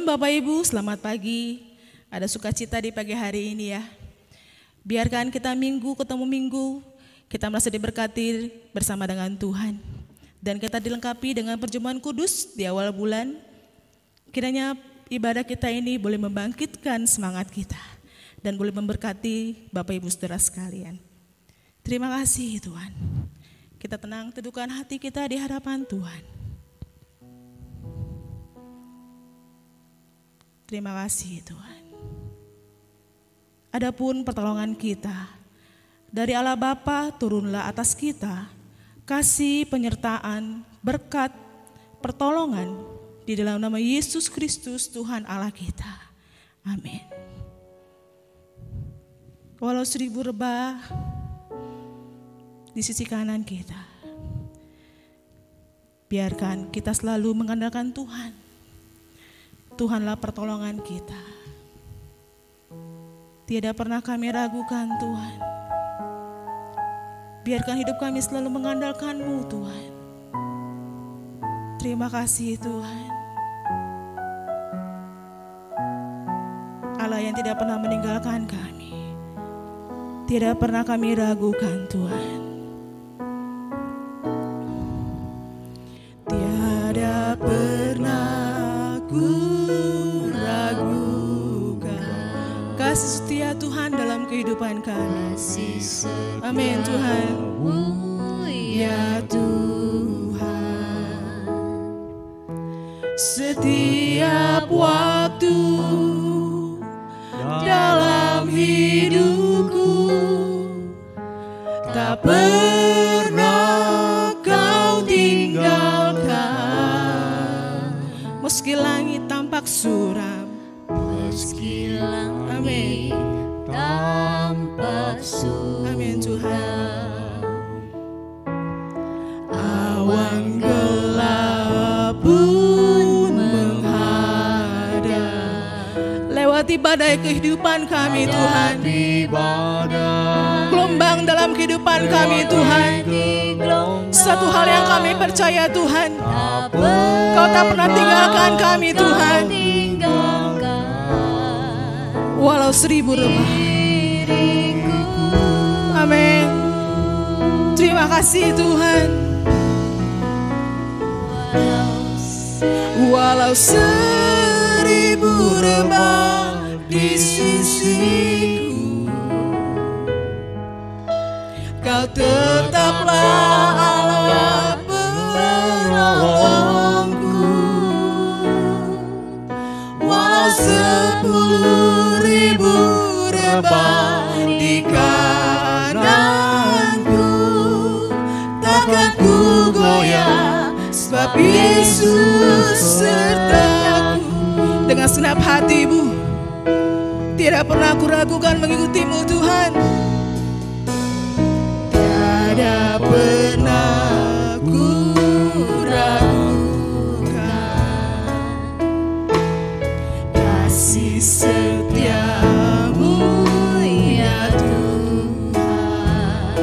Shalom Bapak Ibu, selamat pagi. Ada sukacita di pagi hari ini ya. Biarkan kita minggu ketemu minggu, kita merasa diberkati bersama dengan Tuhan. Dan kita dilengkapi dengan perjamuan kudus di awal bulan. Kiranya ibadah kita ini boleh membangkitkan semangat kita dan boleh memberkati Bapak Ibu Saudara sekalian. Terima kasih Tuhan. Kita tenang teduhkan hati kita di hadapan Tuhan. Terima kasih Tuhan. Adapun pertolongan kita dari Allah Bapa turunlah atas kita kasih penyertaan, berkat, pertolongan di dalam nama Yesus Kristus Tuhan Allah kita. Amin. Walau 1000 rebah di sisi kanan kita, biarkan kita selalu mengandalkan Tuhan. Tuhanlah pertolongan kita. Tidak pernah kami ragukan Tuhan. Biarkan hidup kami selalu mengandalkan-Mu Tuhan. Terima kasih Tuhan. Allah yang tidak pernah meninggalkan kami. Tidak pernah kami ragukan Tuhan. Tiada pernah ku kasih setia Tuhan dalam kehidupan kami. Amin Tuhan. Ya Tuhan, setiap waktu dalam hidupku tak pernah Kau tinggalkan. Meski langit tampak suram, meski langit tampak suram, amin Tuhan. Awan gelap pun menghadap, lewati badai kehidupan kami Tuhan. Gelombang dalam kehidupan kami Tuhan. Satu hal yang kami percaya Tuhan, Kau tak pernah tinggalkan kami Tuhan. Walau 1000 rebah. Amin. Terima kasih Tuhan. Walau 1000 rebah di sisiku, Kau tetaplah Allah penolongku. Walau 10.000 rebah di kananku, takkan ku goyah, sebab Yesus sertaku. Dengan senap hatimu, tidak pernah ku ragukan mengikutimu Tuhan. Tiada pernah ku ragukan kasih setiamu ya Tuhan.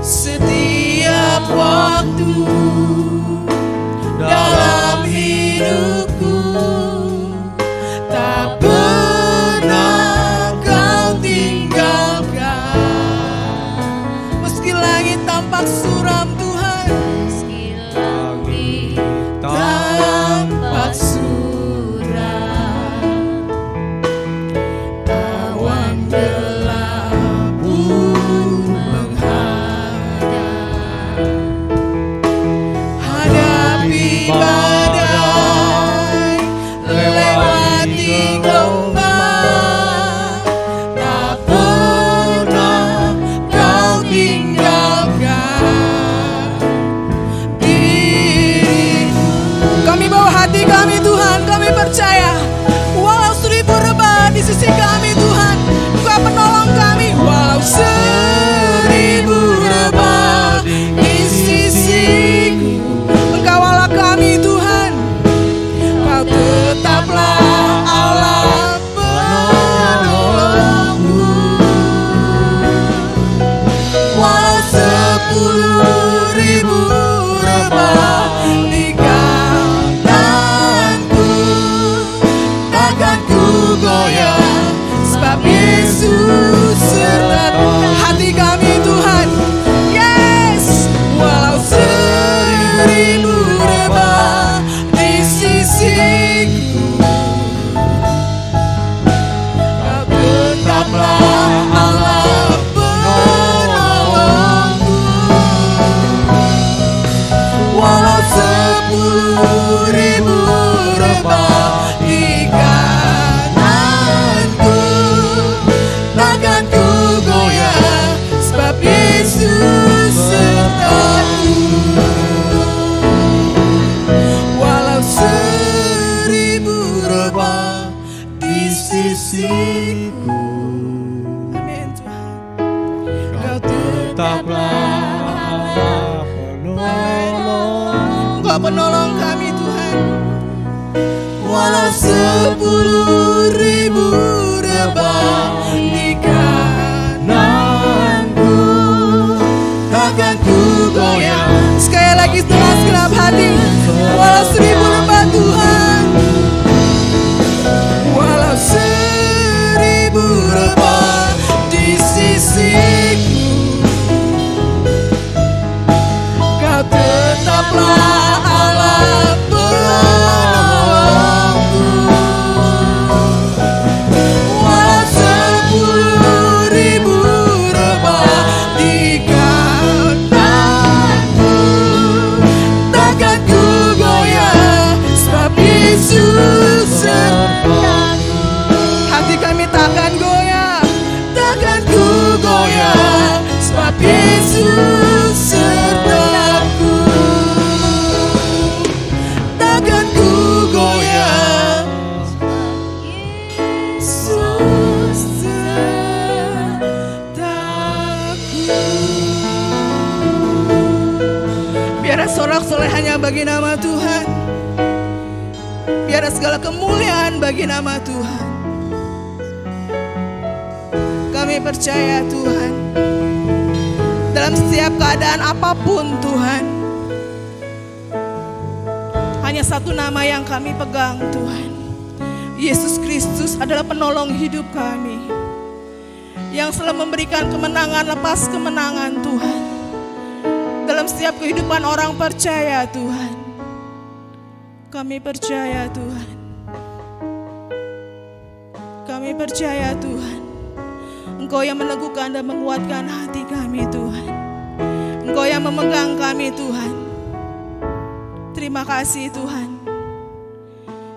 Setiap waktu dalam hidupku tak pernah Kau tinggalkan. Meski langit tampak suram Tuhan, meski langit tampak suram, awan gelap pun menghadap. Hadapi badai, lewati gelombang, tak pernah Kau tinggalkan. sisiku. Amin Tuhan. Kau tetaplah penolong. Engkau penolong kami Tuhan. Walau 10.000 rebah di kananku, takkan ku goyah. Sekali lagi dengan segenap hati. Walau 1000 rebah Tuhan, Walau 1000 rebah di sisiku, kau tetaplah Allah penolongku. Walau 10.000 rebah di kananku, takkan ku goyah, sebab Yesus sertaku. hati kami takkan goyah. Takkan ku goyah, sebab Yesus sertaku. Takkan ku goyah, Yesus sertaku. Biar sorak-sorai hanya bagi nama Tuhan. Biar segala kemuliaan bagi nama Tuhan. Kami percaya Tuhan, dalam setiap keadaan apapun Tuhan, hanya satu nama yang kami pegang Tuhan. Yesus Kristus adalah penolong hidup kami, yang selalu memberikan kemenangan lepas kemenangan Tuhan. Dalam setiap kehidupan orang percaya Tuhan, kami percaya Tuhan. Kami percaya Tuhan, Engkau yang meneguhkan dan menguatkan hati kami Tuhan. Engkau yang memegang kami Tuhan. Terima kasih Tuhan.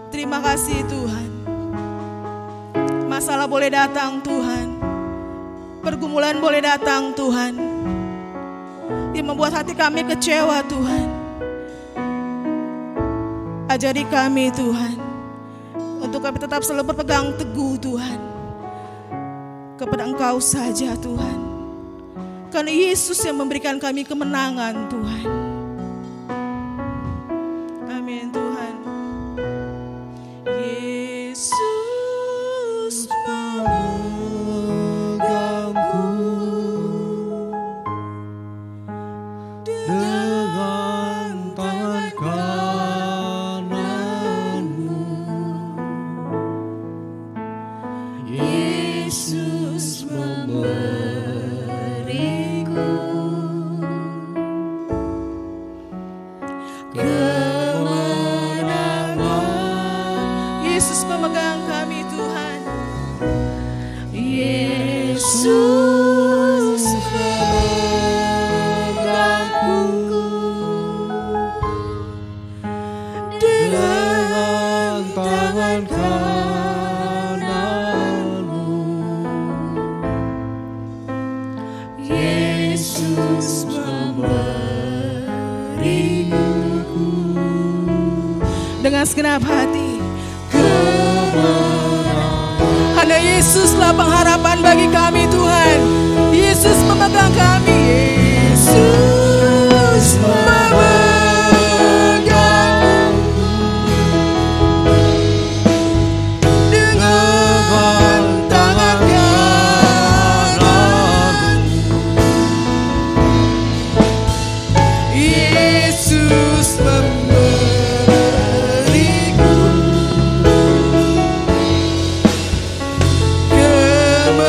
Terima kasih Tuhan. Masalah boleh datang Tuhan. Pergumulan boleh datang Tuhan, yang membuat hati kami kecewa Tuhan. Ajari kami Tuhan, untuk kami tetap selalu berpegang teguh Tuhan kepada Engkau saja Tuhan. Karena Yesus yang memberikan kami kemenangan Tuhan. Amin Tuhan. Yesus Memegangku dengan tangan kananmu. Yesus memberiku kemenangan. Yesus memegang kami Tuhan. Yesus memegangku dengan tangan kananmu. Yesus memberiku Dengan segenap hati, kemenangan. hanya Yesuslah pengharapan bagi kami Tuhan. Yesus memegang kami. Yesus memegangku dengan tangan kananmu. Yesus memberiku kemenangan.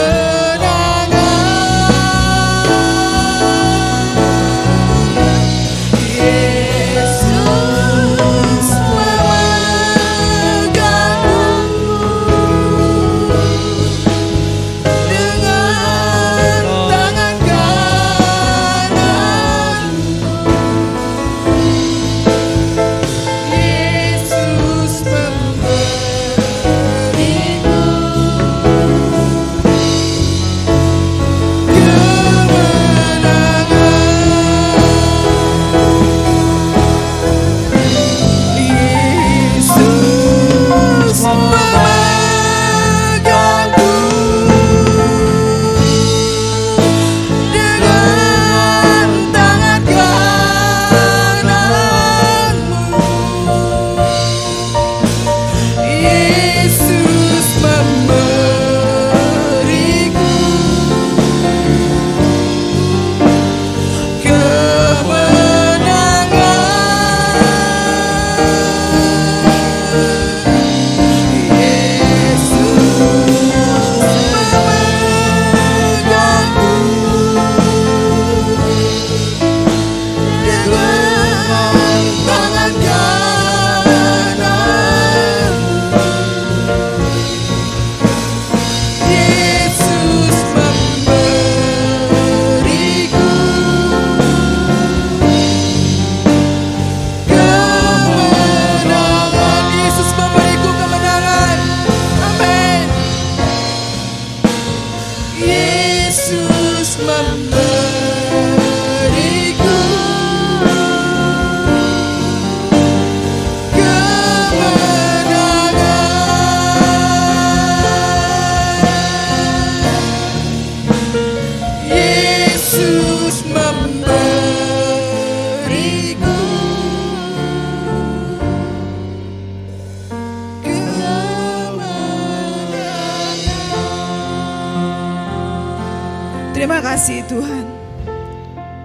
Terima kasih Tuhan.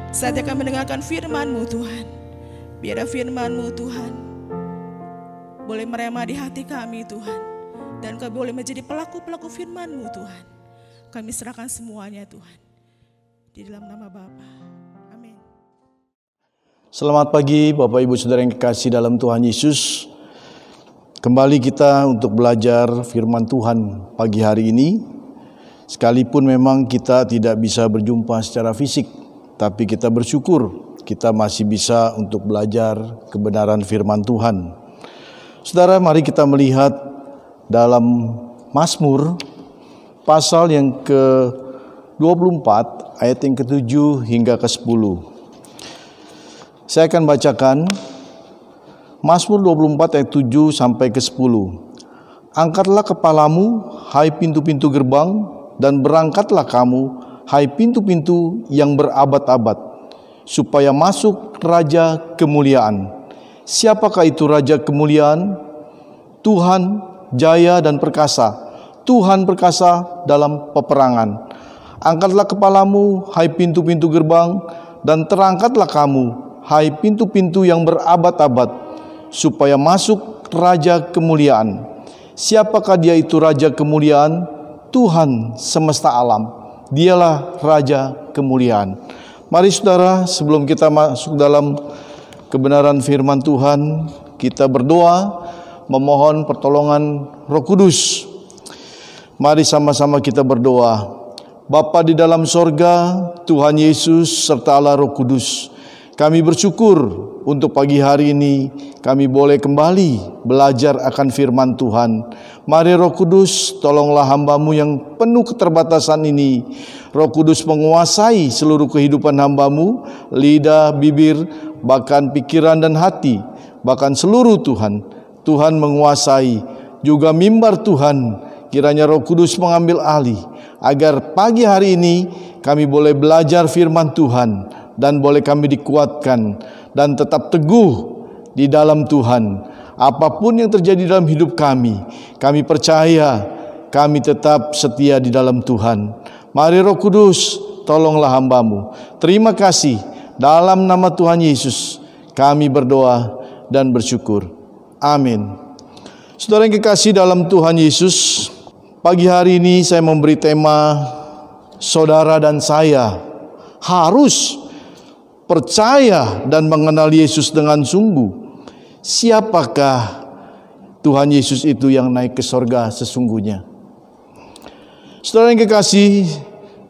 Saatnya kami mendengarkan firman-Mu Tuhan. Biar firman-Mu Tuhan boleh merema di hati kami Tuhan. Dan kami boleh menjadi pelaku-pelaku firman-Mu Tuhan. Kami serahkan semuanya Tuhan. Di dalam nama Bapa. Amin. Selamat pagi Bapak Ibu Saudara yang kekasih dalam Tuhan Yesus. Kembali kita untuk belajar firman Tuhan pagi hari ini. Sekalipun memang kita tidak bisa berjumpa secara fisik, tapi kita bersyukur kita masih bisa untuk belajar kebenaran firman Tuhan. Saudara, mari kita melihat dalam Mazmur pasal yang ke-24 ayat yang ke-7 hingga ke-10. Saya akan bacakan Mazmur 24 ayat 7 sampai ke-10. Angkatlah kepalamu, hai pintu-pintu gerbang, dan berangkatlah kamu, hai pintu-pintu yang berabad-abad, supaya masuk Raja kemuliaan. Siapakah itu Raja kemuliaan? Tuhan jaya dan perkasa, Tuhan perkasa dalam peperangan. Angkatlah kepalamu, hai pintu-pintu gerbang, dan terangkatlah kamu, hai pintu-pintu yang berabad-abad, supaya masuk Raja kemuliaan. Siapakah dia itu Raja kemuliaan? Tuhan semesta alam, dialah Raja kemuliaan. Mari saudara, sebelum kita masuk dalam kebenaran firman Tuhan, kita berdoa memohon pertolongan Roh Kudus. Mari sama-sama kita berdoa. Bapa di dalam sorga, Tuhan Yesus serta Allah Roh Kudus, kami bersyukur untuk pagi hari ini kami boleh kembali belajar akan firman Tuhan. Mari Roh Kudus, tolonglah hamba-Mu yang penuh keterbatasan ini. Roh Kudus menguasai seluruh kehidupan hamba-Mu, lidah, bibir, bahkan pikiran dan hati, bahkan seluruh Tuhan. Tuhan menguasai juga mimbar Tuhan. Kiranya Roh Kudus mengambil alih, agar pagi hari ini kami boleh belajar firman Tuhan, dan boleh kami dikuatkan dan tetap teguh di dalam Tuhan. Apapun yang terjadi dalam hidup kami percaya kami tetap setia di dalam Tuhan. Mari Roh Kudus, tolonglah hamba-Mu. Terima kasih, dalam nama Tuhan Yesus kami berdoa dan bersyukur. Amin. Saudara yang kekasih dalam Tuhan Yesus, pagi hari ini saya memberi tema saudara dan saya harus percaya dan mengenal Yesus dengan sungguh. Siapakah Tuhan Yesus itu yang naik ke sorga sesungguhnya? Saudara yang kekasih,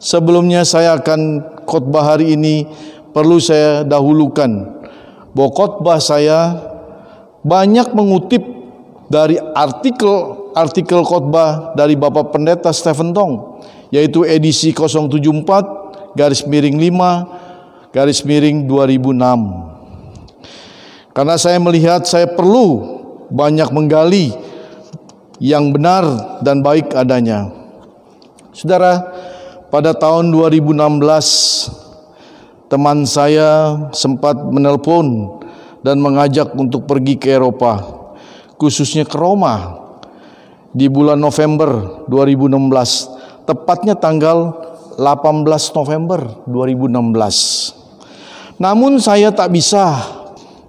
sebelumnya saya akan khotbah hari ini, perlu saya dahulukan bahwa khotbah saya banyak mengutip dari artikel khotbah dari Bapak Pendeta Stephen Tong, yaitu edisi 074-5/2006. Karena saya melihat saya perlu banyak menggali yang benar dan baik adanya. Saudara, pada tahun 2016 teman saya sempat menelpon dan mengajak untuk pergi ke Eropa, khususnya ke Roma di bulan November 2016, tepatnya tanggal 18 November 2016. Namun saya tak bisa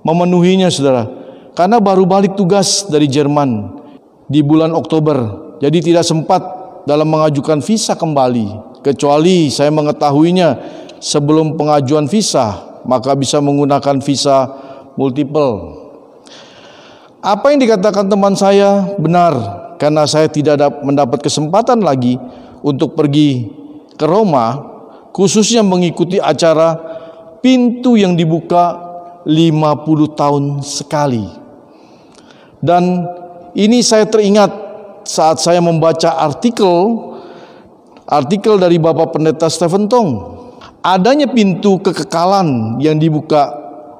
memenuhinya saudara, karena baru balik tugas dari Jerman di bulan Oktober, jadi tidak sempat dalam mengajukan visa kembali, kecuali saya mengetahuinya sebelum pengajuan visa, maka bisa menggunakan visa multiple. Apa yang dikatakan teman saya benar, karena saya tidak mendapat kesempatan lagi untuk pergi ke Roma, khususnya mengikuti acara pintu yang dibuka 50 tahun sekali. Dan ini saya teringat saat saya membaca artikel dari Bapak Pendeta Stephen Tong, adanya pintu kekekalan yang dibuka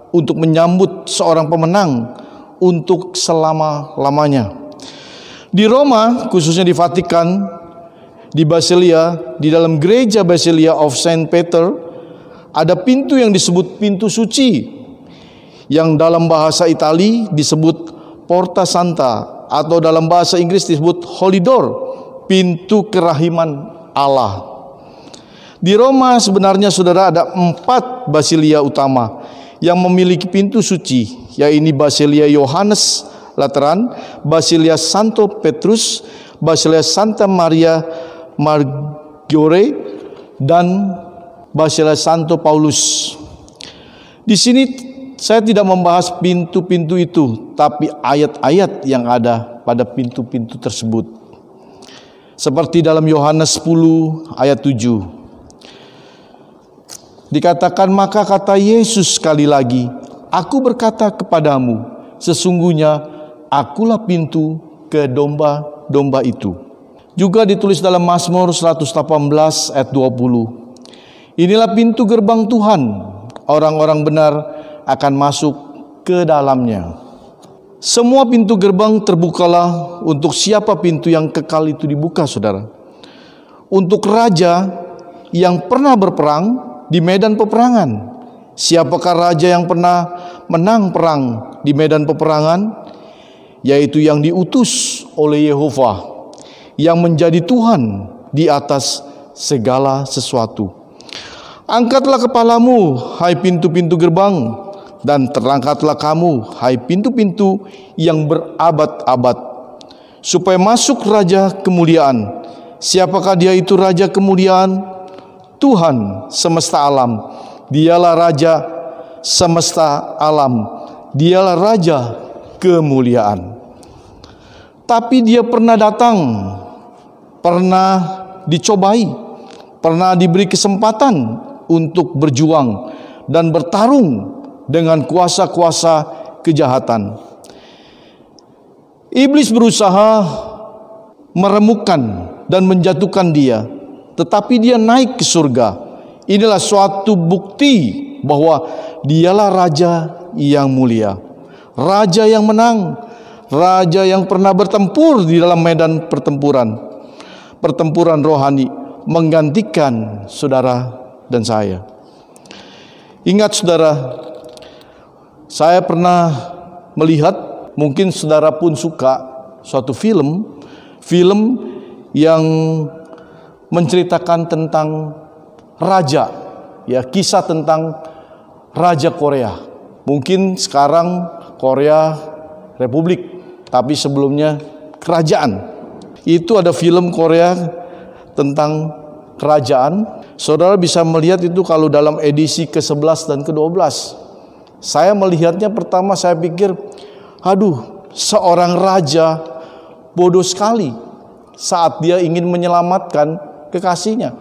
untuk menyambut seorang pemenang untuk selama-lamanya. Di Roma, khususnya di Vatikan, di Basilia, di dalam gereja Basilia of Saint Peter, ada pintu yang disebut pintu suci, yang dalam bahasa Itali disebut Porta Santa, atau dalam bahasa Inggris disebut Holy Door, pintu kerahiman Allah. Di Roma sebenarnya saudara ada 4 basilia utama yang memiliki pintu suci, yaitu Basilia Yohanes Lateran, Basilia Santo Petrus, Basilia Santa Maria Maggiore, dan Basilia Santo Paulus. Di sini saya tidak membahas pintu-pintu itu, tapi ayat-ayat yang ada pada pintu-pintu tersebut. Seperti dalam Yohanes 10 ayat 7. Dikatakan, maka kata Yesus sekali lagi, aku berkata kepadamu, sesungguhnya akulah pintu ke domba-domba itu. Juga ditulis dalam Mazmur 118 ayat 20. Inilah pintu gerbang Tuhan, orang-orang benar akan masuk ke dalamnya. Semua pintu gerbang terbukalah untuk siapa pintu yang kekal itu dibuka, saudara. Untuk raja yang pernah berperang di medan peperangan. Siapakah raja yang pernah menang perang di medan peperangan? Yaitu yang diutus oleh Yehova, yang menjadi Tuhan di atas segala sesuatu. Angkatlah kepalamu, hai pintu-pintu gerbang, dan terangkatlah kamu, hai pintu-pintu yang berabad-abad, supaya masuk Raja kemuliaan. Siapakah dia itu Raja kemuliaan? Tuhan semesta alam. Dialah Raja semesta alam. Dialah Raja kemuliaan. Tapi dia pernah datang, pernah dicobai, pernah diberi kesempatan untuk berjuang dan bertarung dengan kuasa-kuasa kejahatan. Iblis berusaha meremukkan dan menjatuhkan dia, tetapi dia naik ke surga. Inilah suatu bukti bahwa dialah Raja yang mulia, Raja yang menang, Raja yang pernah bertempur di dalam medan pertempuran rohani, menggantikan saudara dan saya. Ingat saudara, saya pernah melihat, mungkin saudara pun suka, suatu film yang menceritakan tentang raja, ya, kisah tentang Raja Korea. Mungkin sekarang Korea Republik, tapi sebelumnya kerajaan. Itu ada film Korea tentang kerajaan. Saudara bisa melihat itu kalau dalam edisi ke-11 dan ke-12. Saya melihatnya pertama saya pikir, aduh, seorang raja bodoh sekali saat dia ingin menyelamatkan kekasihnya.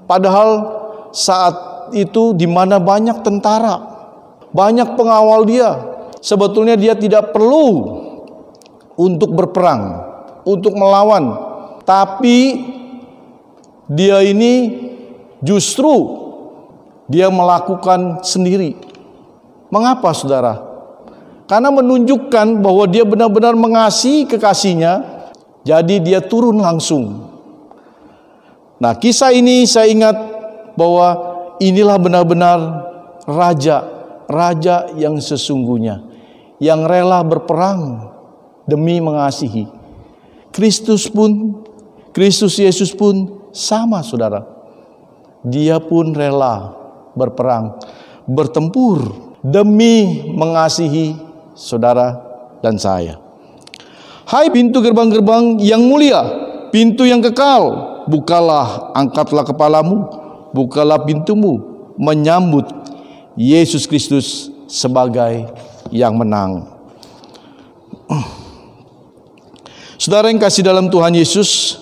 Padahal saat itu di mana banyak tentara, banyak pengawal dia. Sebetulnya dia tidak perlu untuk berperang, untuk melawan. Tapi dia ini justru dia melakukan sendiri. Mengapa saudara? Karena menunjukkan bahwa dia benar-benar mengasihi kekasihnya, jadi dia turun langsung. Nah, kisah ini saya ingat bahwa inilah benar-benar raja yang sesungguhnya, yang rela berperang demi mengasihi. Kristus Yesus pun sama saudara. Dia pun rela berperang, bertempur demi mengasihi saudara dan saya. Hai pintu gerbang-gerbang yang mulia, pintu yang kekal, bukalah, angkatlah kepalamu, bukalah pintumu, menyambut Yesus Kristus sebagai yang menang. Saudara yang kasih dalam Tuhan Yesus,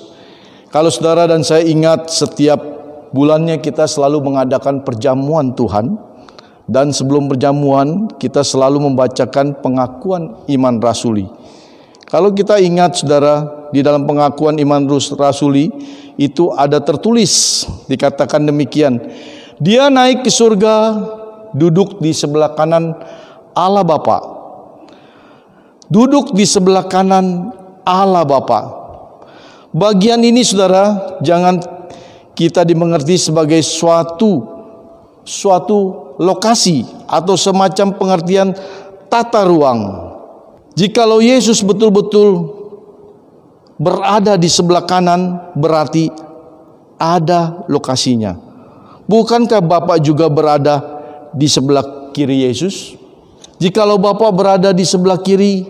kalau saudara dan saya ingat setiap bulannya kita selalu mengadakan perjamuan Tuhan, dan sebelum perjamuan kita selalu membacakan pengakuan iman rasuli. Kalau kita ingat saudara, di dalam pengakuan iman rasuli itu ada tertulis, dikatakan demikian, dia naik ke surga, duduk di sebelah kanan Allah Bapa. Duduk di sebelah kanan Allah Bapa. Bagian ini saudara, jangan kita dimengerti sebagai suatu lokasi atau semacam pengertian tata ruang. Jikalau Yesus betul-betul berada di sebelah kanan, berarti ada lokasinya. Bukankah Bapak juga berada di sebelah kiri Yesus? Jikalau Bapak berada di sebelah kiri,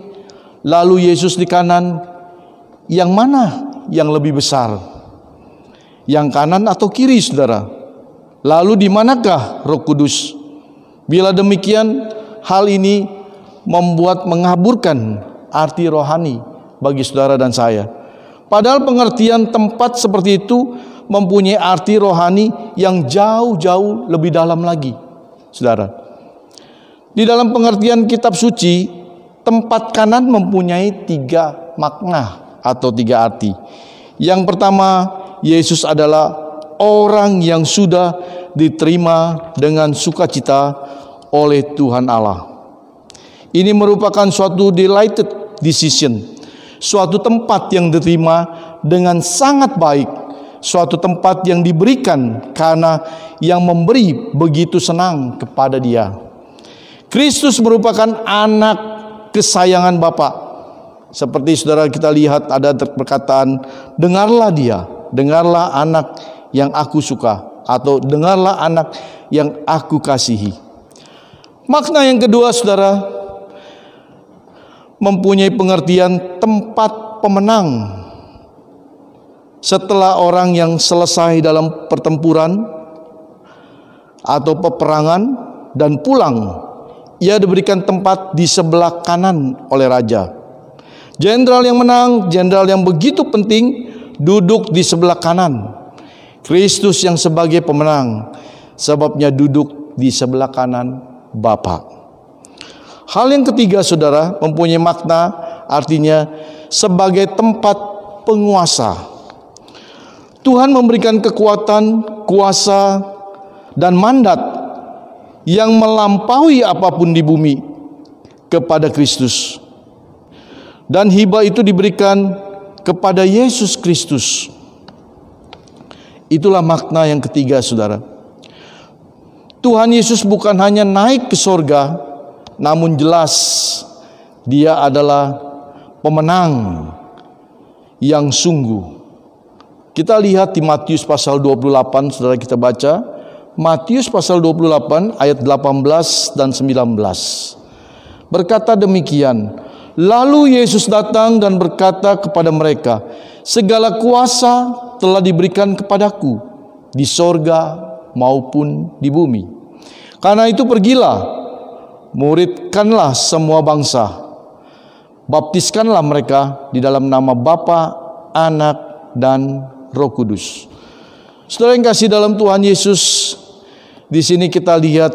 lalu Yesus di kanan, yang mana yang lebih besar? Yang kanan atau kiri, saudara? Lalu di manakah Roh Kudus? Bila demikian, hal ini membuat mengaburkan arti rohani bagi saudara dan saya. Padahal pengertian tempat seperti itu mempunyai arti rohani yang jauh-jauh lebih dalam lagi, saudara. Di dalam pengertian kitab suci, tempat kanan mempunyai 3 makna atau 3 arti. Yang pertama, Yesus adalah orang yang sudah diterima dengan sukacita oleh Tuhan Allah. Ini merupakan suatu delighted decision, suatu tempat yang diterima dengan sangat baik, suatu tempat yang diberikan karena yang memberi begitu senang kepada Dia. Kristus merupakan anak kesayangan Bapa. Seperti saudara kita lihat ada perkataan, dengarlah Dia, dengarlah anak yang aku suka, atau dengarlah anak yang aku kasihi. Makna yang kedua, saudara, mempunyai pengertian tempat pemenang. Setelah orang yang selesai dalam pertempuran atau peperangan dan pulang, ia diberikan tempat di sebelah kanan oleh raja. Jenderal yang menang, jenderal yang begitu penting, duduk di sebelah kanan. Kristus yang sebagai pemenang, sebabnya duduk di sebelah kanan Bapa. Hal yang ketiga, saudara, mempunyai makna, artinya sebagai tempat penguasa. Tuhan memberikan kekuatan, kuasa, dan mandat yang melampaui apapun di bumi kepada Kristus. Dan hibah itu diberikan kepada Yesus Kristus. Itulah makna yang ketiga, saudara. Tuhan Yesus bukan hanya naik ke sorga, namun jelas Dia adalah pemenang yang sungguh. Kita lihat di Matius pasal 28, saudara, kita baca Matius pasal 28 ayat 18 dan 19. Berkata demikian, lalu Yesus datang dan berkata kepada mereka, segala kuasa telah diberikan kepadaku di sorga maupun di bumi. Karena itu pergilah, muridkanlah semua bangsa, baptiskanlah mereka di dalam nama Bapa, Anak, dan Roh Kudus. Saudara yang kasih dalam Tuhan Yesus, di sini kita lihat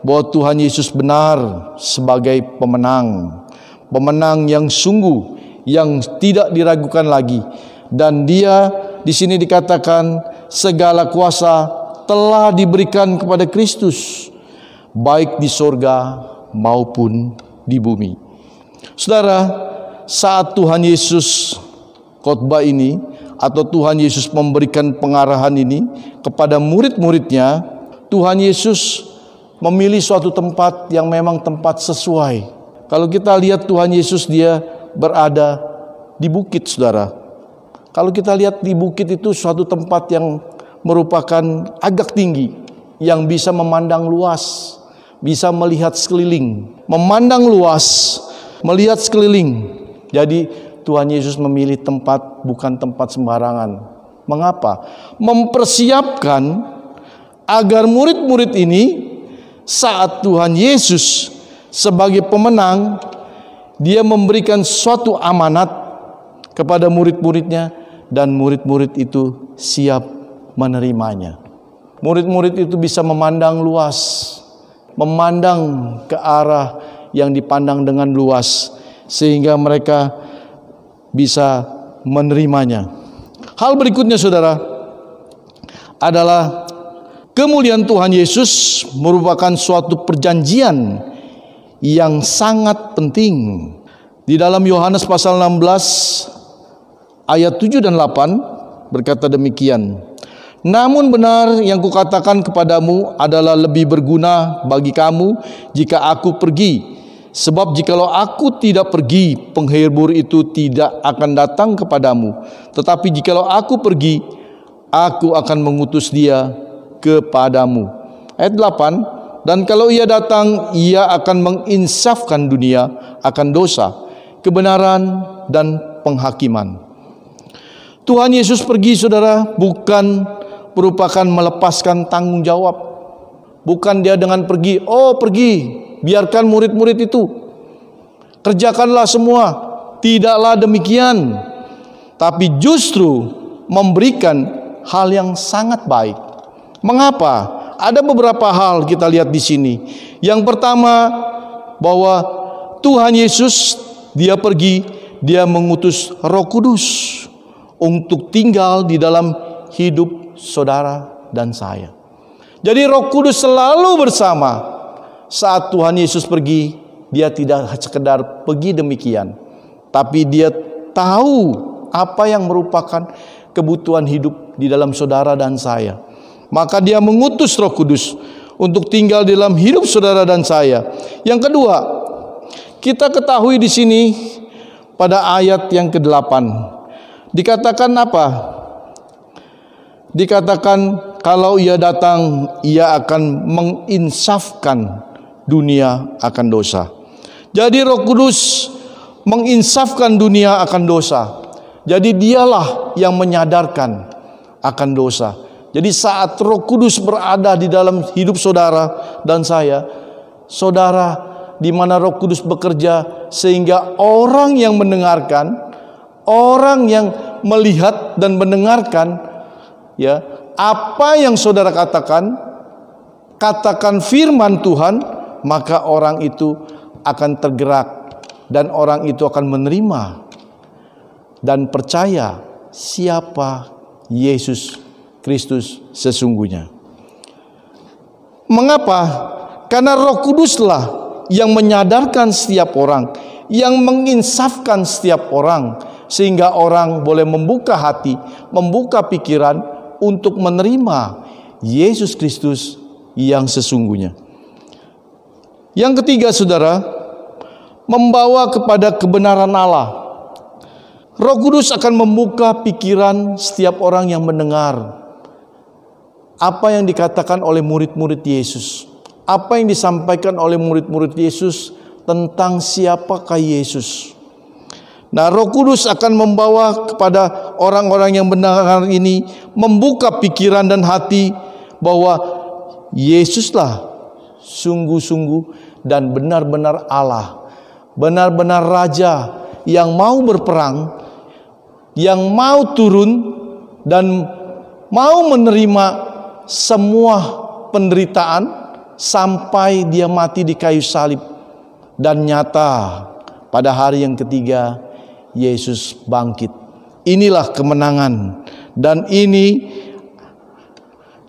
bahwa Tuhan Yesus benar sebagai pemenang, pemenang yang sungguh, yang tidak diragukan lagi. Dan Dia di sini dikatakan segala kuasa telah diberikan kepada Kristus, baik di sorga maupun di bumi. Saudara, saat Tuhan Yesus khotbah ini, atau Tuhan Yesus memberikan pengarahan ini kepada murid-muridnya, Tuhan Yesus memilih suatu tempat yang memang tempat sesuai. Kalau kita lihat Tuhan Yesus, Dia berada di bukit, saudara. Kalau kita lihat di bukit itu suatu tempat yang merupakan agak tinggi, yang bisa memandang luas, bisa melihat sekeliling, memandang luas, melihat sekeliling. Jadi Tuhan Yesus memilih tempat bukan tempat sembarangan. Mengapa? Mempersiapkan agar murid-murid ini saat Tuhan Yesus sebagai pemenang, Dia memberikan suatu amanat kepada murid-muridnya, dan murid-murid itu siap menerimanya. Murid-murid itu bisa memandang luas, memandang ke arah yang dipandang dengan luas, sehingga mereka bisa menerimanya. Hal berikutnya, saudara, adalah kemuliaan Tuhan Yesus merupakan suatu perjanjian yang sangat penting. Di dalam Yohanes pasal 16 ayat 7 dan 8 berkata demikian, namun benar yang kukatakan kepadamu adalah lebih berguna bagi kamu jika aku pergi. Sebab jikalau aku tidak pergi, penghibur itu tidak akan datang kepadamu. Tetapi jikalau aku pergi, aku akan mengutus dia kepadamu. Ayat 8, dan kalau ia datang, ia akan menginsafkan dunia akan dosa, kebenaran, dan penghakiman. Tuhan Yesus pergi, saudara, bukan merupakan melepaskan tanggung jawab. Bukan dia dengan pergi, biarkan murid-murid itu, kerjakanlah semua. Tidaklah demikian. Tapi justru memberikan hal yang sangat baik. Mengapa? Ada beberapa hal kita lihat di sini. Yang pertama, bahwa Tuhan Yesus, dia pergi, dia mengutus Roh Kudus untuk tinggal di dalam hidup saudara dan saya. Jadi Roh Kudus selalu bersama. Saat Tuhan Yesus pergi, dia tidak sekedar pergi demikian, tapi dia tahu apa yang merupakan kebutuhan hidup di dalam saudara dan saya. Maka dia mengutus Roh Kudus untuk tinggal di dalam hidup saudara dan saya. Yang kedua, kita ketahui di sini pada ayat yang ke-8 dikatakan apa? Dikatakan kalau ia datang, ia akan menginsafkan dunia akan dosa. Jadi Roh Kudus menginsafkan dunia akan dosa. Jadi dialah yang menyadarkan akan dosa. Jadi saat Roh Kudus berada di dalam hidup saudara dan saya, saudara, di mana Roh Kudus bekerja sehingga orang yang mendengarkan, orang yang melihat dan mendengarkan, ya, apa yang saudara katakan firman Tuhan, maka orang itu akan tergerak dan orang itu akan menerima dan percaya siapa Yesus Kristus sesungguhnya. Mengapa? Karena Roh Kuduslah yang menyadarkan setiap orang, yang menginsafkan setiap orang, sehingga orang boleh membuka hati, membuka pikiran untuk menerima Yesus Kristus yang sesungguhnya. Yang ketiga, saudara, membawa kepada kebenaran Allah. Roh Kudus akan membuka pikiran setiap orang yang mendengar apa yang dikatakan oleh murid-murid Yesus, apa yang disampaikan oleh murid-murid Yesus tentang siapakah Yesus. Nah, Roh Kudus akan membawa kepada orang-orang yang mendengar ini, membuka pikiran dan hati bahwa Yesuslah sungguh-sungguh dan benar-benar Allah, benar-benar Raja yang mau berperang, yang mau turun dan mau menerima semua penderitaan sampai dia mati di kayu salib. Dan nyata pada hari yang ketiga Yesus bangkit. Inilah kemenangan, dan ini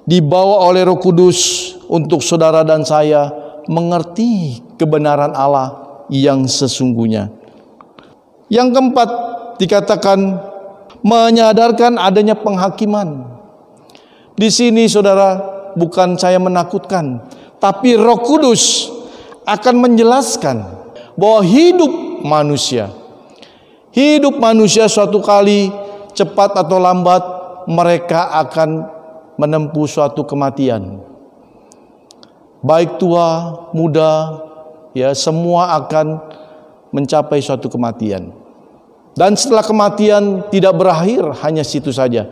dibawa oleh Roh Kudus untuk saudara dan saya mengerti kebenaran Allah yang sesungguhnya. Yang keempat, dikatakan menyadarkan adanya penghakiman. Di sini, saudara, bukan saya menakutkan, tapi Roh Kudus akan menjelaskan bahwa hidup manusia suatu kali cepat atau lambat mereka akan menempuh suatu kematian. Baik tua, muda, ya, semua akan mencapai suatu kematian. Dan setelah kematian tidak berakhir hanya situ saja,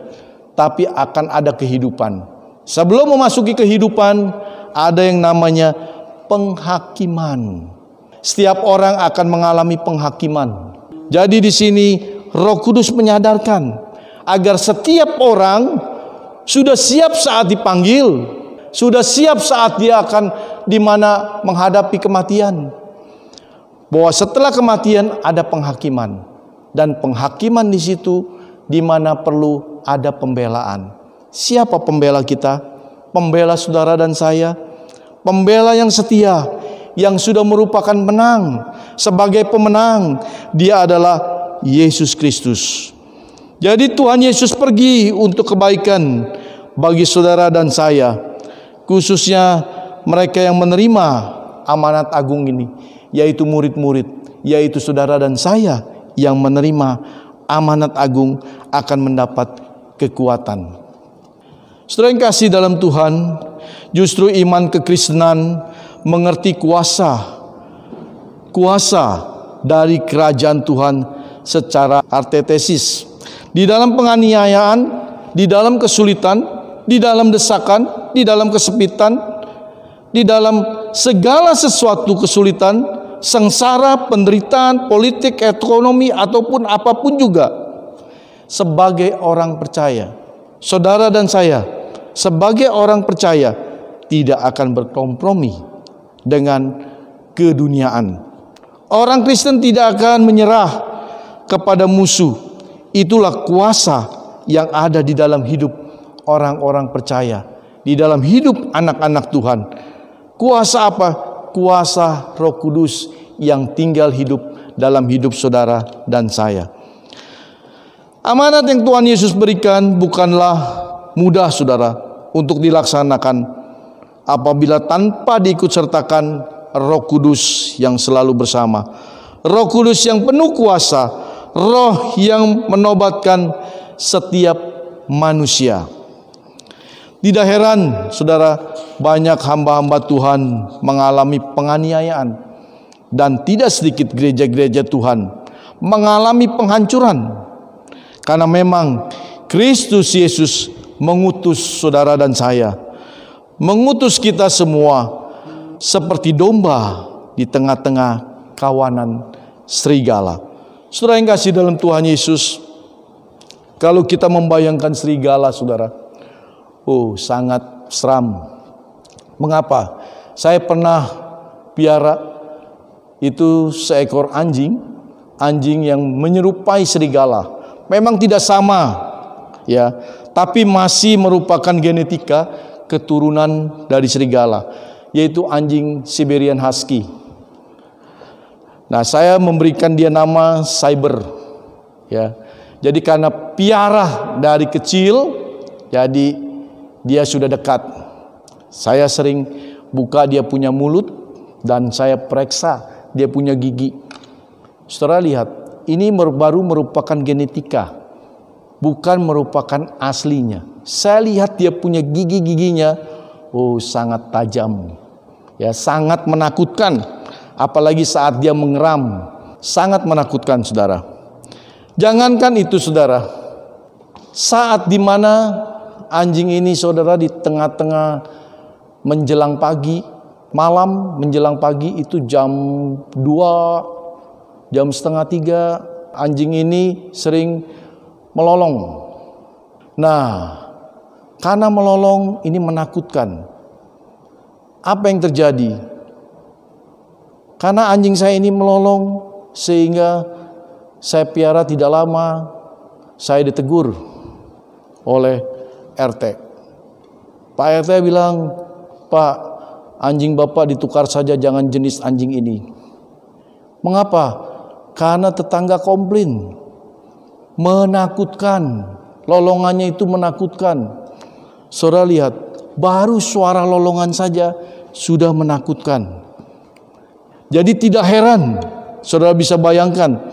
tapi akan ada kehidupan. Sebelum memasuki kehidupan, ada yang namanya penghakiman. Setiap orang akan mengalami penghakiman. Jadi di sini Roh Kudus menyadarkan agar setiap orang sudah siap saat dipanggil, sudah siap saat dia akan menghadapi kematian. Bahwa setelah kematian ada penghakiman, dan penghakiman di situ di mana perlu ada pembelaan. Siapa pembela kita? Pembela saudara dan saya, pembela yang setia, yang sudah merupakan menang. Sebagai pemenang, dia adalah Yesus Kristus. Jadi Tuhan Yesus pergi untuk kebaikan bagi saudara dan saya, khususnya mereka yang menerima amanat agung ini, yaitu murid-murid, yaitu saudara dan saya yang menerima amanat agung akan mendapat kekuatan. Saudara yang kasih dalam Tuhan, justru iman kekristenan mengerti kuasa dari kerajaan Tuhan secara artetesis. Di dalam penganiayaan, di dalam kesulitan, di dalam desakan, di dalam kesepitan, di dalam segala sesuatu kesulitan, sengsara, penderitaan, politik, ekonomi, ataupun apapun juga, sebagai orang percaya, saudara dan saya, sebagai orang percaya, tidak akan berkompromi dengan keduniaan. Orang Kristen tidak akan menyerah kepada musuh. Itulah kuasa yang ada di dalam hidup orang-orang percaya, di dalam hidup anak-anak Tuhan. Kuasa apa? Kuasa Roh Kudus yang tinggal hidup dalam hidup saudara dan saya. Amanat yang Tuhan Yesus berikan bukanlah mudah, saudara, untuk dilaksanakan apabila tanpa diikutsertakan Roh Kudus yang selalu bersama. Roh Kudus yang penuh kuasa, Roh yang menobatkan setiap manusia. Tidak heran, saudara, banyak hamba-hamba Tuhan mengalami penganiayaan, dan tidak sedikit gereja-gereja Tuhan mengalami penghancuran, karena memang Kristus Yesus mengutus saudara dan saya, mengutus kita semua seperti domba di tengah-tengah kawanan serigala. Saudara yang kasih dalam Tuhan Yesus, kalau kita membayangkan serigala, saudara, sangat seram. Mengapa? Saya pernah piara itu seekor anjing yang menyerupai serigala. Memang tidak sama, ya, tapi masih merupakan genetika keturunan dari serigala, yaitu anjing Siberian Husky. Nah, saya memberikan dia nama Cyber, ya. Jadi karena piara dari kecil, jadi dia sudah dekat. Saya sering buka dia punya mulut dan saya periksa dia punya gigi. Saudara lihat, ini baru merupakan genetika, bukan merupakan aslinya. Saya lihat dia punya gigi-giginya, sangat tajam, ya, sangat menakutkan. Apalagi saat dia mengeram, sangat menakutkan, saudara. Jangankan itu, saudara, saat dimana anjing ini, saudara, di tengah-tengah menjelang pagi, malam menjelang pagi, itu jam 2, jam setengah 3, anjing ini sering melolong. Nah, karena melolong ini menakutkan. Apa yang terjadi? Karena anjing saya ini melolong, sehingga saya piara tidak lama, saya ditegur oleh RT. Pak RT bilang, "Pak, anjing Bapak ditukar saja, jangan jenis anjing ini." Mengapa? Karena tetangga komplain. Menakutkan. Lolongannya itu menakutkan. Saudara lihat, baru suara lolongan saja sudah menakutkan. Jadi tidak heran, saudara bisa bayangkan,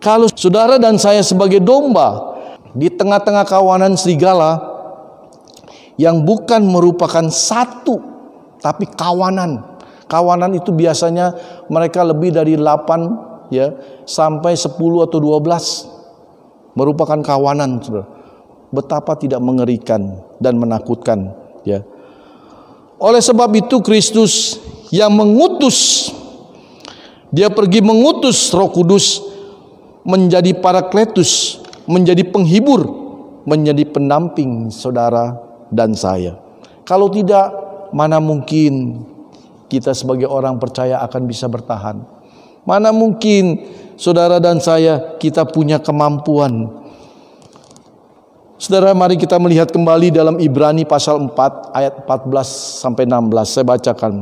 kalau saudara dan saya sebagai domba di tengah-tengah kawanan serigala yang bukan merupakan satu, tapi kawanan. Kawanan itu biasanya mereka lebih dari 8, ya, sampai 10 atau 12 merupakan kawanan, saudara. Betapa tidak mengerikan dan menakutkan, ya. Oleh sebab itu Kristus yang mengutus, dia pergi mengutus Roh Kudus menjadi Parakletus, menjadi penghibur, menjadi pendamping saudara dan saya. Kalau tidak, mana mungkin kita sebagai orang percaya akan bisa bertahan? Mana mungkin saudara dan saya kita punya kemampuan? Saudara, mari kita melihat kembali dalam Ibrani pasal 4 ayat 14 sampai 16. Saya bacakan.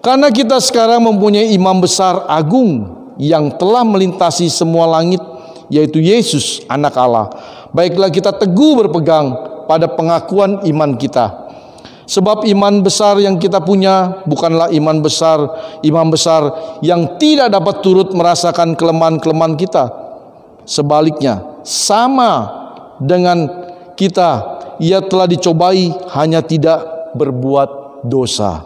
Karena kita sekarang mempunyai imam besar agung yang telah melintasi semua langit, yaitu Yesus, Anak Allah. Baiklah kita teguh berpegang pada pengakuan iman kita. Sebab iman besar yang kita punya bukanlah imam besar yang tidak dapat turut merasakan kelemahan-kelemahan kita. Sebaliknya, sama dengan kita, ia telah dicobai, hanya tidak berbuat dosa.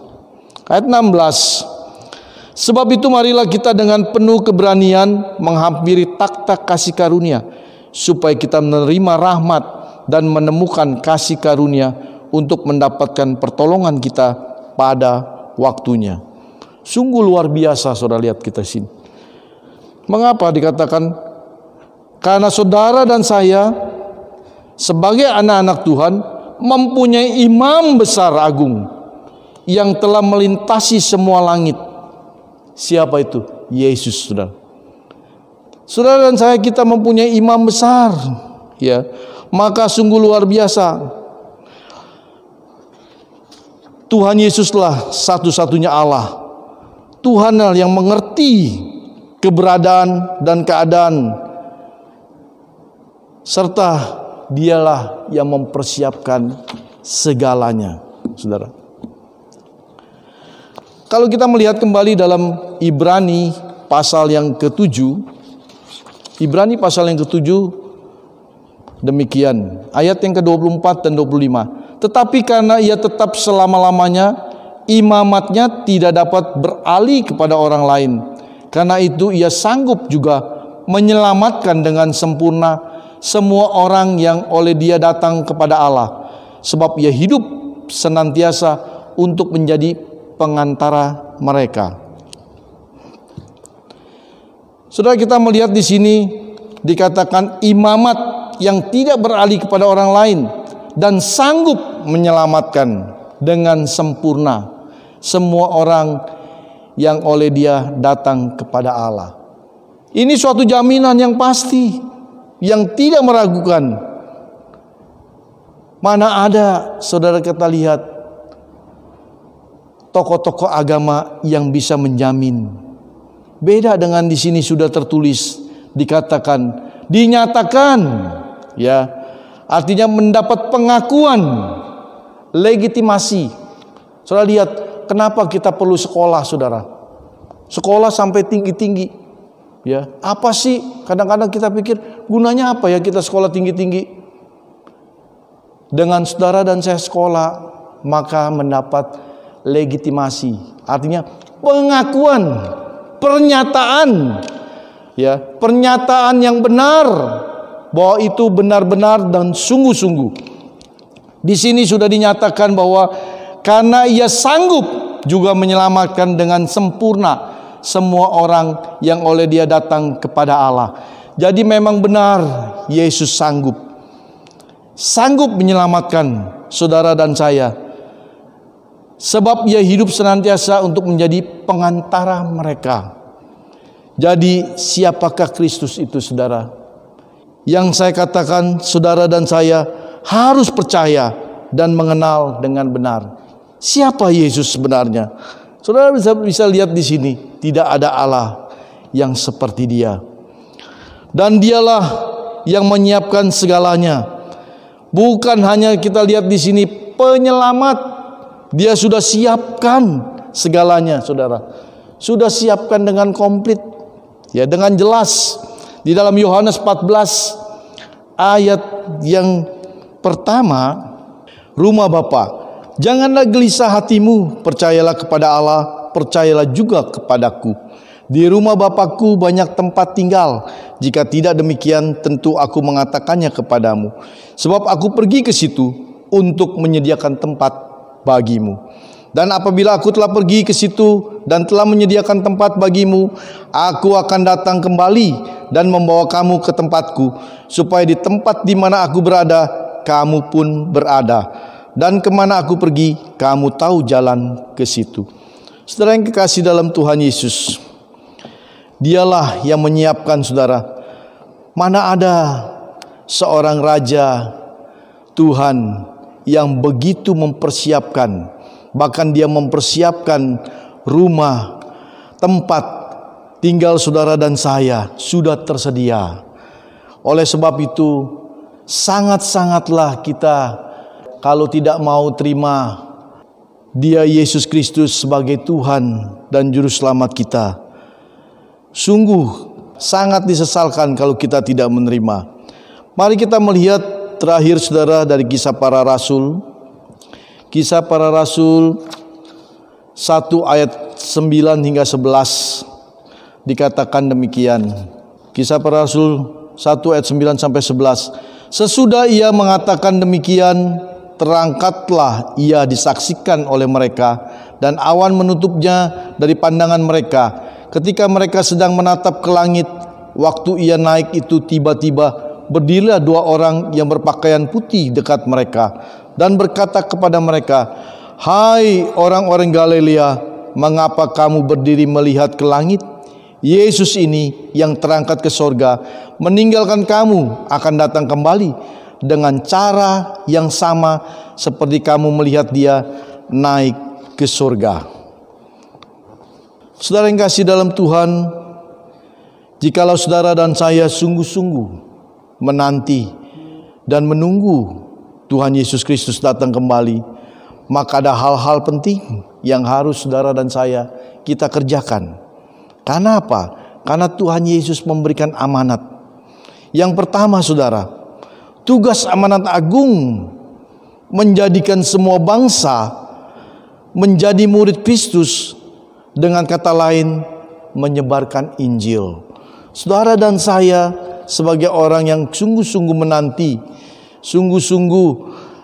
Ayat 16. Sebab itu marilah kita dengan penuh keberanian menghampiri takhta kasih karunia, supaya kita menerima rahmat dan menemukan kasih karunia untuk mendapatkan pertolongan kita pada waktunya. Sungguh luar biasa, saudara, lihat kita sini. Mengapa dikatakan? Karena saudara dan saya sebagai anak-anak Tuhan mempunyai imam besar agung yang telah melintasi semua langit. Siapa itu? Yesus, saudara. Saudara dan saya, kita mempunyai imam besar, ya. Maka sungguh luar biasa. Tuhan Yesuslah satu-satunya Allah. Tuhanlah yang mengerti keberadaan dan keadaan, serta dialah yang mempersiapkan segalanya, saudara. Kalau kita melihat kembali dalam Ibrani pasal yang ke-7, Ibrani pasal yang ke-7 demikian, ayat yang ke-24 dan 25. Tetapi karena ia tetap selama-lamanya, imamatnya tidak dapat beralih kepada orang lain. Karena itu ia sanggup juga menyelamatkan dengan sempurna semua orang yang oleh dia datang kepada Allah. Sebab ia hidup senantiasa untuk menjadi pengantara mereka. Saudara, kita melihat di sini dikatakan imamat yang tidak beralih kepada orang lain dan sanggup menyelamatkan dengan sempurna semua orang yang oleh dia datang kepada Allah. Ini suatu jaminan yang pasti, yang tidak meragukan. Mana ada, saudara, kita lihat tokoh-tokoh agama yang bisa menjamin. Beda dengan di sini sudah tertulis, dikatakan, dinyatakan, ya, artinya mendapat pengakuan, legitimasi. Saudara lihat, kenapa kita perlu sekolah, saudara? Sekolah sampai tinggi-tinggi, ya. Apa sih? Kadang-kadang kita pikir, gunanya apa ya kita sekolah tinggi-tinggi? Dengan saudara dan saya sekolah, maka mendapat legitimasi, artinya pengakuan, pernyataan, ya, pernyataan yang benar bahwa itu benar-benar dan sungguh-sungguh. Di sini sudah dinyatakan bahwa karena ia sanggup juga menyelamatkan dengan sempurna semua orang yang oleh dia datang kepada Allah. Jadi memang benar Yesus sanggup menyelamatkan saudara dan saya, sebab ia hidup senantiasa untuk menjadi pengantara mereka. Jadi siapakah Kristus itu, saudara? Yang saya katakan, saudara dan saya harus percaya dan mengenal dengan benar. Siapa Yesus sebenarnya? Saudara bisa lihat di sini, tidak ada Allah yang seperti Dia. Dan Dialah yang menyiapkan segalanya. Bukan hanya kita lihat di sini penyelamat, Dia sudah siapkan segalanya, saudara. Sudah siapkan dengan komplit, ya, dengan jelas. Di dalam Yohanes 14 ayat yang pertama, rumah Bapa, janganlah gelisah hatimu, percayalah kepada Allah, percayalah juga kepadaku. Di rumah Bapakku banyak tempat tinggal. Jika tidak demikian, tentu aku mengatakannya kepadamu. Sebab aku pergi ke situ untuk menyediakan tempat bagimu. Dan apabila aku telah pergi ke situ dan telah menyediakan tempat bagimu, aku akan datang kembali dan membawa kamu ke tempatku, supaya di tempat di mana aku berada, kamu pun berada. Dan kemana aku pergi, kamu tahu jalan ke situ. Saudara yang kekasih dalam Tuhan Yesus, Dialah yang menyiapkan, saudara. Mana ada seorang raja Tuhan yang begitu mempersiapkan, bahkan dia mempersiapkan rumah, tempat tinggal saudara dan saya sudah tersedia. Oleh sebab itu, sangat-sangatlah kita, kalau tidak mau terima Dia Yesus Kristus sebagai Tuhan dan Juru Selamat kita, sungguh sangat disesalkan kalau kita tidak menerima. Mari kita melihat terakhir saudara dari Kisah Para Rasul. Kisah Para Rasul 1 ayat 9 hingga 11 dikatakan demikian. Kisah Para Rasul 1 ayat 9 sampai 11. Sesudah ia mengatakan demikian, terangkatlah ia disaksikan oleh mereka, dan awan menutupnya dari pandangan mereka. Ketika mereka sedang menatap ke langit, waktu ia naik itu tiba-tiba berdirilah 2 orang yang berpakaian putih dekat mereka dan berkata kepada mereka, "Hai orang-orang Galilea, mengapa kamu berdiri melihat ke langit? Yesus ini yang terangkat ke sorga, meninggalkan kamu akan datang kembali dengan cara yang sama seperti kamu melihat dia naik ke sorga." Saudara yang kasih dalam Tuhan, jikalau saudara dan saya sungguh-sungguh menanti dan menunggu Tuhan Yesus Kristus datang kembali, maka ada hal-hal penting yang harus saudara dan saya kita kerjakan. Karena apa? Karena Tuhan Yesus memberikan amanat. Yang pertama saudara, tugas amanat agung menjadikan semua bangsa menjadi murid Kristus, dengan kata lain menyebarkan Injil. Saudara dan saya sebagai orang yang sungguh-sungguh menanti, sungguh-sungguh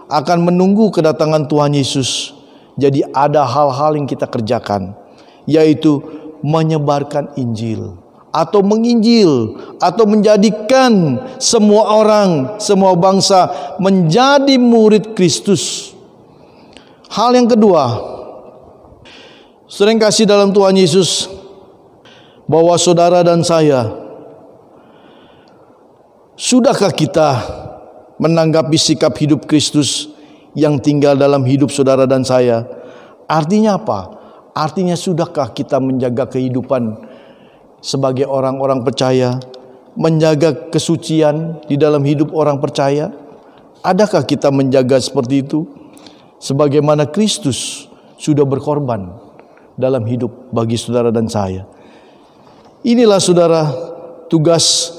akan menunggu kedatangan Tuhan Yesus, jadi ada hal-hal yang kita kerjakan, yaitu menyebarkan Injil atau menginjil atau menjadikan semua orang, semua bangsa menjadi murid Kristus. Hal yang kedua, sering kasih dalam Tuhan Yesus, bahwa saudara dan saya, sudahkah kita menanggapi sikap hidup Kristus yang tinggal dalam hidup saudara dan saya? Artinya apa? Artinya sudahkah kita menjaga kehidupan sebagai orang-orang percaya, menjaga kesucian di dalam hidup orang percaya? Adakah kita menjaga seperti itu? Sebagaimana Kristus sudah berkorban dalam hidup bagi saudara dan saya. Inilah saudara tugas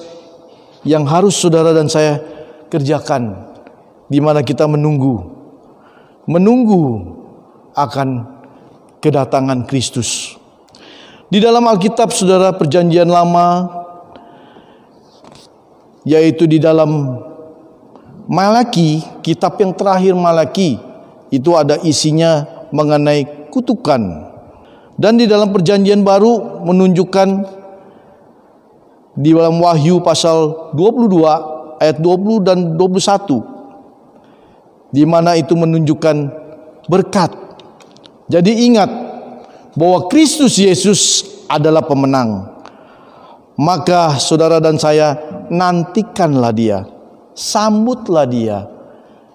yang harus saudara dan saya kerjakan, di mana kita menunggu akan kedatangan Kristus. Di dalam Alkitab saudara, Perjanjian Lama, yaitu di dalam Malaki, kitab yang terakhir Malaki, itu ada isinya mengenai kutukan. Dan di dalam Perjanjian Baru menunjukkan di dalam Wahyu pasal 22 ayat 20 dan 21, di mana itu menunjukkan berkat. Jadi ingat bahwa Kristus Yesus adalah pemenang. Maka saudara dan saya, nantikanlah dia, sambutlah dia.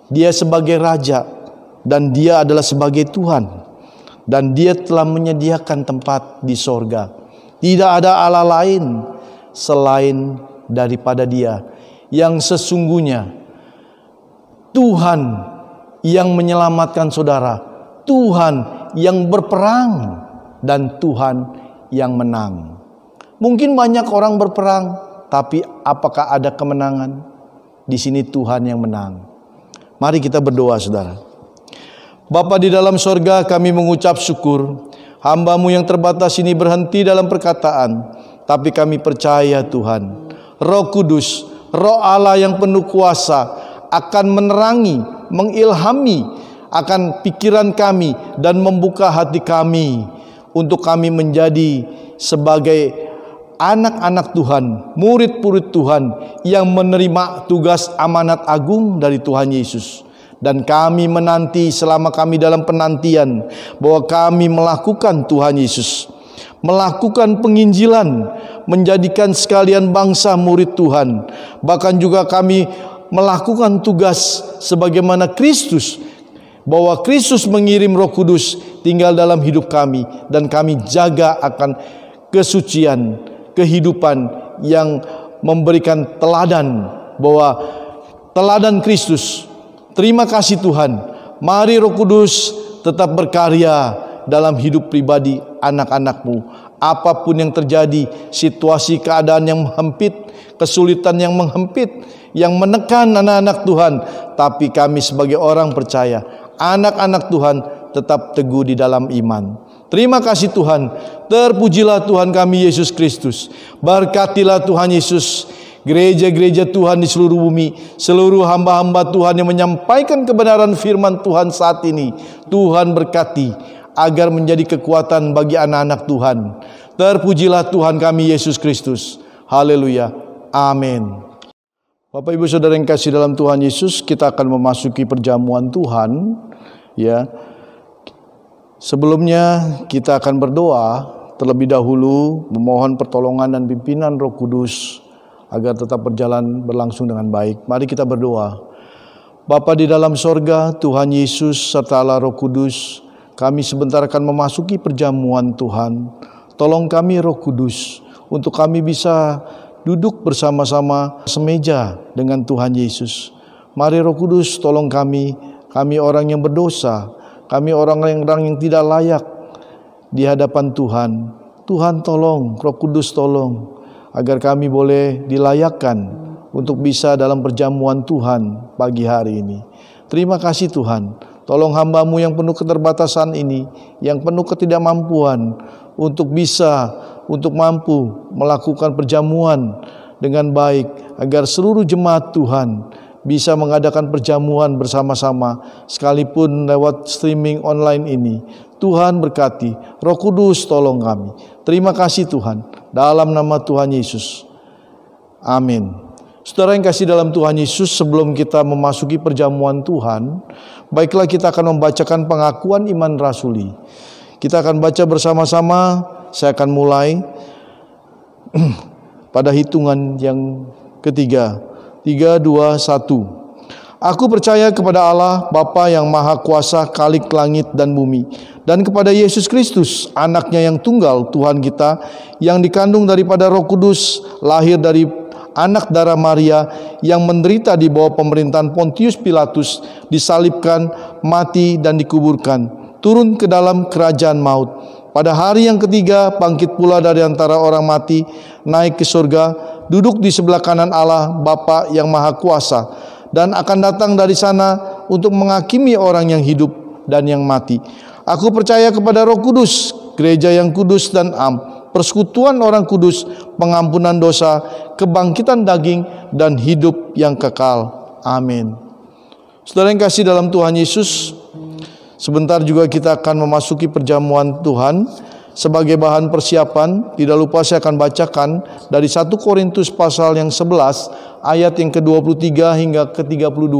Dia sebagai Raja dan dia adalah sebagai Tuhan. Dan dia telah menyediakan tempat di sorga. Tidak ada Allah lain selain daripada dia, yang sesungguhnya Tuhan yang menyelamatkan saudara, Tuhan yang berperang, dan Tuhan yang menang. Mungkin banyak orang berperang, tapi apakah ada kemenangan? Di sini Tuhan yang menang. Mari kita berdoa saudara. Bapa di dalam sorga, kami mengucap syukur. Hamba-Mu yang terbatas ini berhenti dalam perkataan, tapi kami percaya Tuhan, Roh Kudus, Roh Allah yang penuh kuasa akan menerangi, mengilhami akan pikiran kami dan membuka hati kami untuk kami menjadi sebagai anak-anak Tuhan, murid-murid Tuhan yang menerima tugas amanat agung dari Tuhan Yesus. Dan kami menanti, selama kami dalam penantian, bahwa kami melakukan Tuhan Yesus, melakukan penginjilan, menjadikan sekalian bangsa murid Tuhan. Bahkan juga kami melakukan tugas sebagaimana Kristus, bahwa Kristus mengirim Roh Kudus tinggal dalam hidup kami, dan kami jaga akan kesucian, kehidupan yang memberikan teladan, bahwa teladan Kristus. Terima kasih Tuhan. Mari Roh Kudus tetap berkarya dalam hidup pribadi anak-anak-Mu. Apapun yang terjadi, situasi keadaan yang menghempit, kesulitan yang menghempit, yang menekan anak-anak Tuhan, tapi kami sebagai orang percaya, anak-anak Tuhan tetap teguh di dalam iman. Terima kasih Tuhan. Terpujilah Tuhan kami Yesus Kristus. Berkatilah Tuhan Yesus gereja-gereja Tuhan di seluruh bumi, seluruh hamba-hamba Tuhan yang menyampaikan kebenaran firman Tuhan saat ini. Tuhan berkati agar menjadi kekuatan bagi anak-anak Tuhan. Terpujilah Tuhan kami Yesus Kristus. Haleluya. Amin. Bapak Ibu Saudara yang kasih dalam Tuhan Yesus, kita akan memasuki perjamuan Tuhan. Ya. Sebelumnya kita akan berdoa terlebih dahulu, memohon pertolongan dan pimpinan Roh Kudus agar tetap berlangsung dengan baik. Mari kita berdoa. Bapa di dalam sorga, Tuhan Yesus serta Allah Roh Kudus, kami sebentar akan memasuki perjamuan Tuhan. Tolong kami Roh Kudus, untuk kami bisa duduk bersama-sama semeja dengan Tuhan Yesus. Mari Roh Kudus tolong kami orang yang berdosa, kami orang-orang yang tidak layak di hadapan Tuhan. Tuhan tolong, Roh Kudus tolong, agar kami boleh dilayakkan untuk bisa dalam perjamuan Tuhan pagi hari ini. Terima kasih Tuhan, tolong hamba-Mu yang penuh keterbatasan ini, yang penuh ketidakmampuan, untuk mampu melakukan perjamuan dengan baik, agar seluruh jemaat Tuhan bisa mengadakan perjamuan bersama-sama, sekalipun lewat streaming online ini. Tuhan berkati, Roh Kudus tolong kami. Terima kasih Tuhan, dalam nama Tuhan Yesus. Amin. Saudara yang kasih dalam Tuhan Yesus, sebelum kita memasuki perjamuan Tuhan, baiklah kita akan membacakan pengakuan iman rasuli. Kita akan baca bersama-sama. Saya akan mulai pada hitungan yang ketiga. 3, 2, 1. Aku percaya kepada Allah, Bapa yang Maha Kuasa, Khalik langit dan bumi, dan kepada Yesus Kristus, anaknya yang tunggal, Tuhan kita, yang dikandung daripada Roh Kudus, lahir dari anak darah Maria, yang menderita di bawah pemerintahan Pontius Pilatus, disalibkan, mati dan dikuburkan, turun ke dalam kerajaan maut. Pada hari yang ketiga bangkit pula dari antara orang mati, naik ke surga, duduk di sebelah kanan Allah Bapa yang Maha Kuasa, dan akan datang dari sana untuk menghakimi orang yang hidup dan yang mati. Aku percaya kepada Roh Kudus, gereja yang kudus dan am, persekutuan orang kudus, pengampunan dosa, kebangkitan daging, dan hidup yang kekal. Amin. Saudara yang kasih dalam Tuhan Yesus, sebentar juga kita akan memasuki perjamuan Tuhan. Sebagai bahan persiapan, tidak lupa saya akan bacakan dari 1 Korintus pasal yang 11 ayat yang ke-23 hingga ke-32.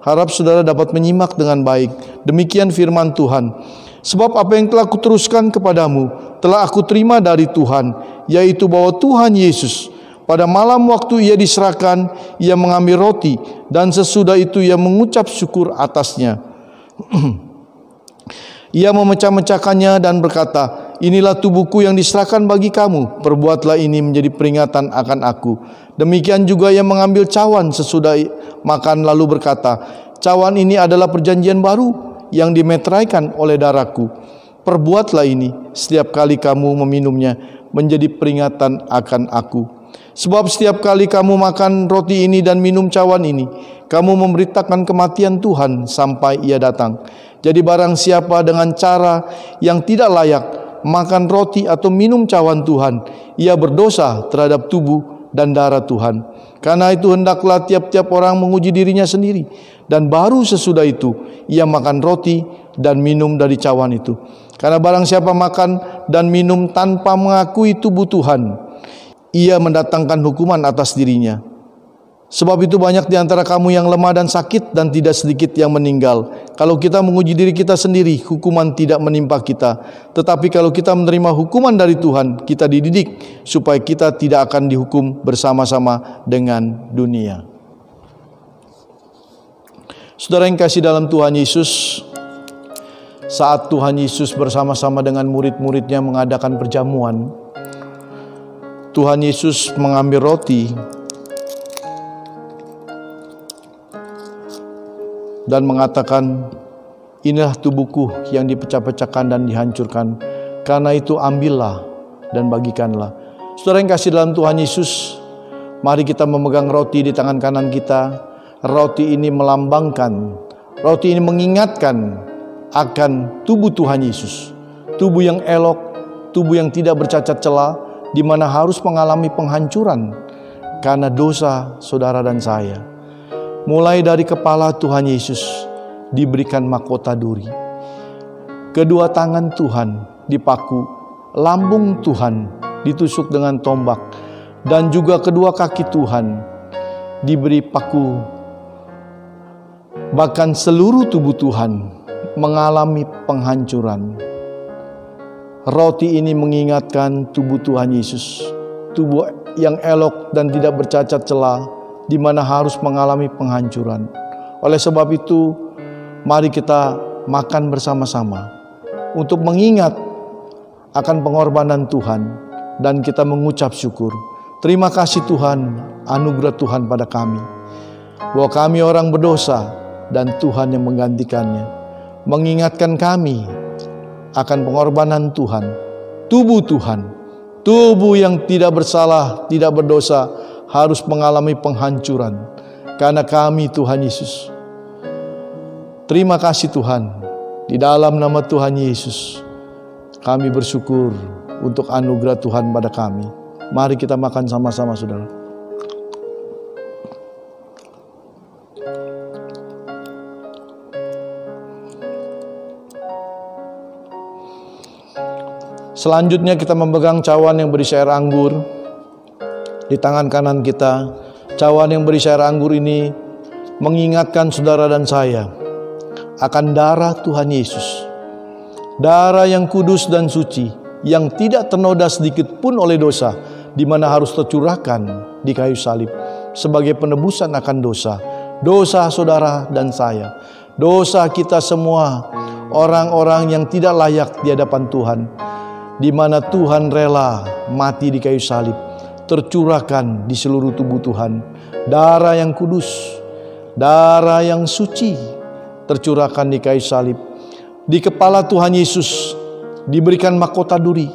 Harap saudara dapat menyimak dengan baik. Demikian firman Tuhan. Sebab apa yang telah kuteruskan kepadamu telah aku terima dari Tuhan, yaitu bahwa Tuhan Yesus pada malam waktu ia diserahkan, ia mengambil roti, dan sesudah itu ia mengucap syukur atasnya. Ia memecah-mecahkannya dan berkata, inilah tubuhku yang diserahkan bagi kamu, perbuatlah ini menjadi peringatan akan aku. Demikian juga ia mengambil cawan sesudah makan lalu berkata, cawan ini adalah perjanjian baru yang dimeteraikan oleh darahku. Perbuatlah ini setiap kali kamu meminumnya menjadi peringatan akan aku. Sebab setiap kali kamu makan roti ini dan minum cawan ini, kamu memberitakan kematian Tuhan sampai ia datang. Jadi barang siapa dengan cara yang tidak layak makan roti atau minum cawan Tuhan, ia berdosa terhadap tubuh dan darah Tuhan. Karena itu hendaklah tiap-tiap orang menguji dirinya sendiri, dan baru sesudah itu ia makan roti dan minum dari cawan itu. Karena barang siapa makan dan minum tanpa mengakui tubuh Tuhan, ia mendatangkan hukuman atas dirinya. Sebab itu banyak di antara kamu yang lemah dan sakit, dan tidak sedikit yang meninggal. Kalau kita menguji diri kita sendiri, hukuman tidak menimpa kita. Tetapi kalau kita menerima hukuman dari Tuhan, kita dididik supaya kita tidak akan dihukum bersama-sama dengan dunia. Saudara yang kasih dalam Tuhan Yesus, saat Tuhan Yesus bersama-sama dengan murid-muridnya mengadakan perjamuan, Tuhan Yesus mengambil roti dan mengatakan, inilah tubuhku yang dipecah-pecahkan dan dihancurkan. Karena itu ambillah dan bagikanlah. Saudara yang kasih dalam Tuhan Yesus, Mari kita memegang roti di tangan kanan kita. Roti ini melambangkan, roti ini mengingatkan akan tubuh Tuhan Yesus. Tubuh yang elok, tubuh yang tidak bercacat celah, di mana harus mengalami penghancuran karena dosa saudara dan saya. Mulai dari kepala Tuhan Yesus diberikan mahkota duri. Kedua tangan Tuhan dipaku, lambung Tuhan ditusuk dengan tombak, dan juga kedua kaki Tuhan diberi paku. Bahkan seluruh tubuh Tuhan mengalami penghancuran. Roti ini mengingatkan tubuh Tuhan Yesus, tubuh yang elok dan tidak bercacat celah, di mana harus mengalami penghancuran. Oleh sebab itu, mari kita makan bersama-sama untuk mengingat akan pengorbanan Tuhan, dan kita mengucap syukur. Terima kasih Tuhan, anugerah Tuhan pada kami, bahwa kami orang berdosa dan Tuhan yang menggantikannya, mengingatkan kami akan pengorbanan Tuhan, tubuh Tuhan, tubuh yang tidak bersalah, tidak berdosa, harus mengalami penghancuran karena kami Tuhan Yesus. Terima kasih Tuhan, di dalam nama Tuhan Yesus kami bersyukur untuk anugerah Tuhan pada kami. Mari kita makan sama-sama saudara. Selanjutnya kita memegang cawan yang berisi air anggur di tangan kanan kita. Cawan yang berisi air anggur ini mengingatkan saudara dan saya akan darah Tuhan Yesus. Darah yang kudus dan suci, yang tidak ternoda sedikit pun oleh dosa, di mana harus tercurahkan di kayu salib sebagai penebusan akan dosa. Dosa saudara dan saya, dosa kita semua, orang-orang yang tidak layak di hadapan Tuhan, di mana Tuhan rela mati di kayu salib, tercurahkan di seluruh tubuh Tuhan. Darah yang kudus, darah yang suci, tercurahkan di kayu salib. Di kepala Tuhan Yesus diberikan mahkota duri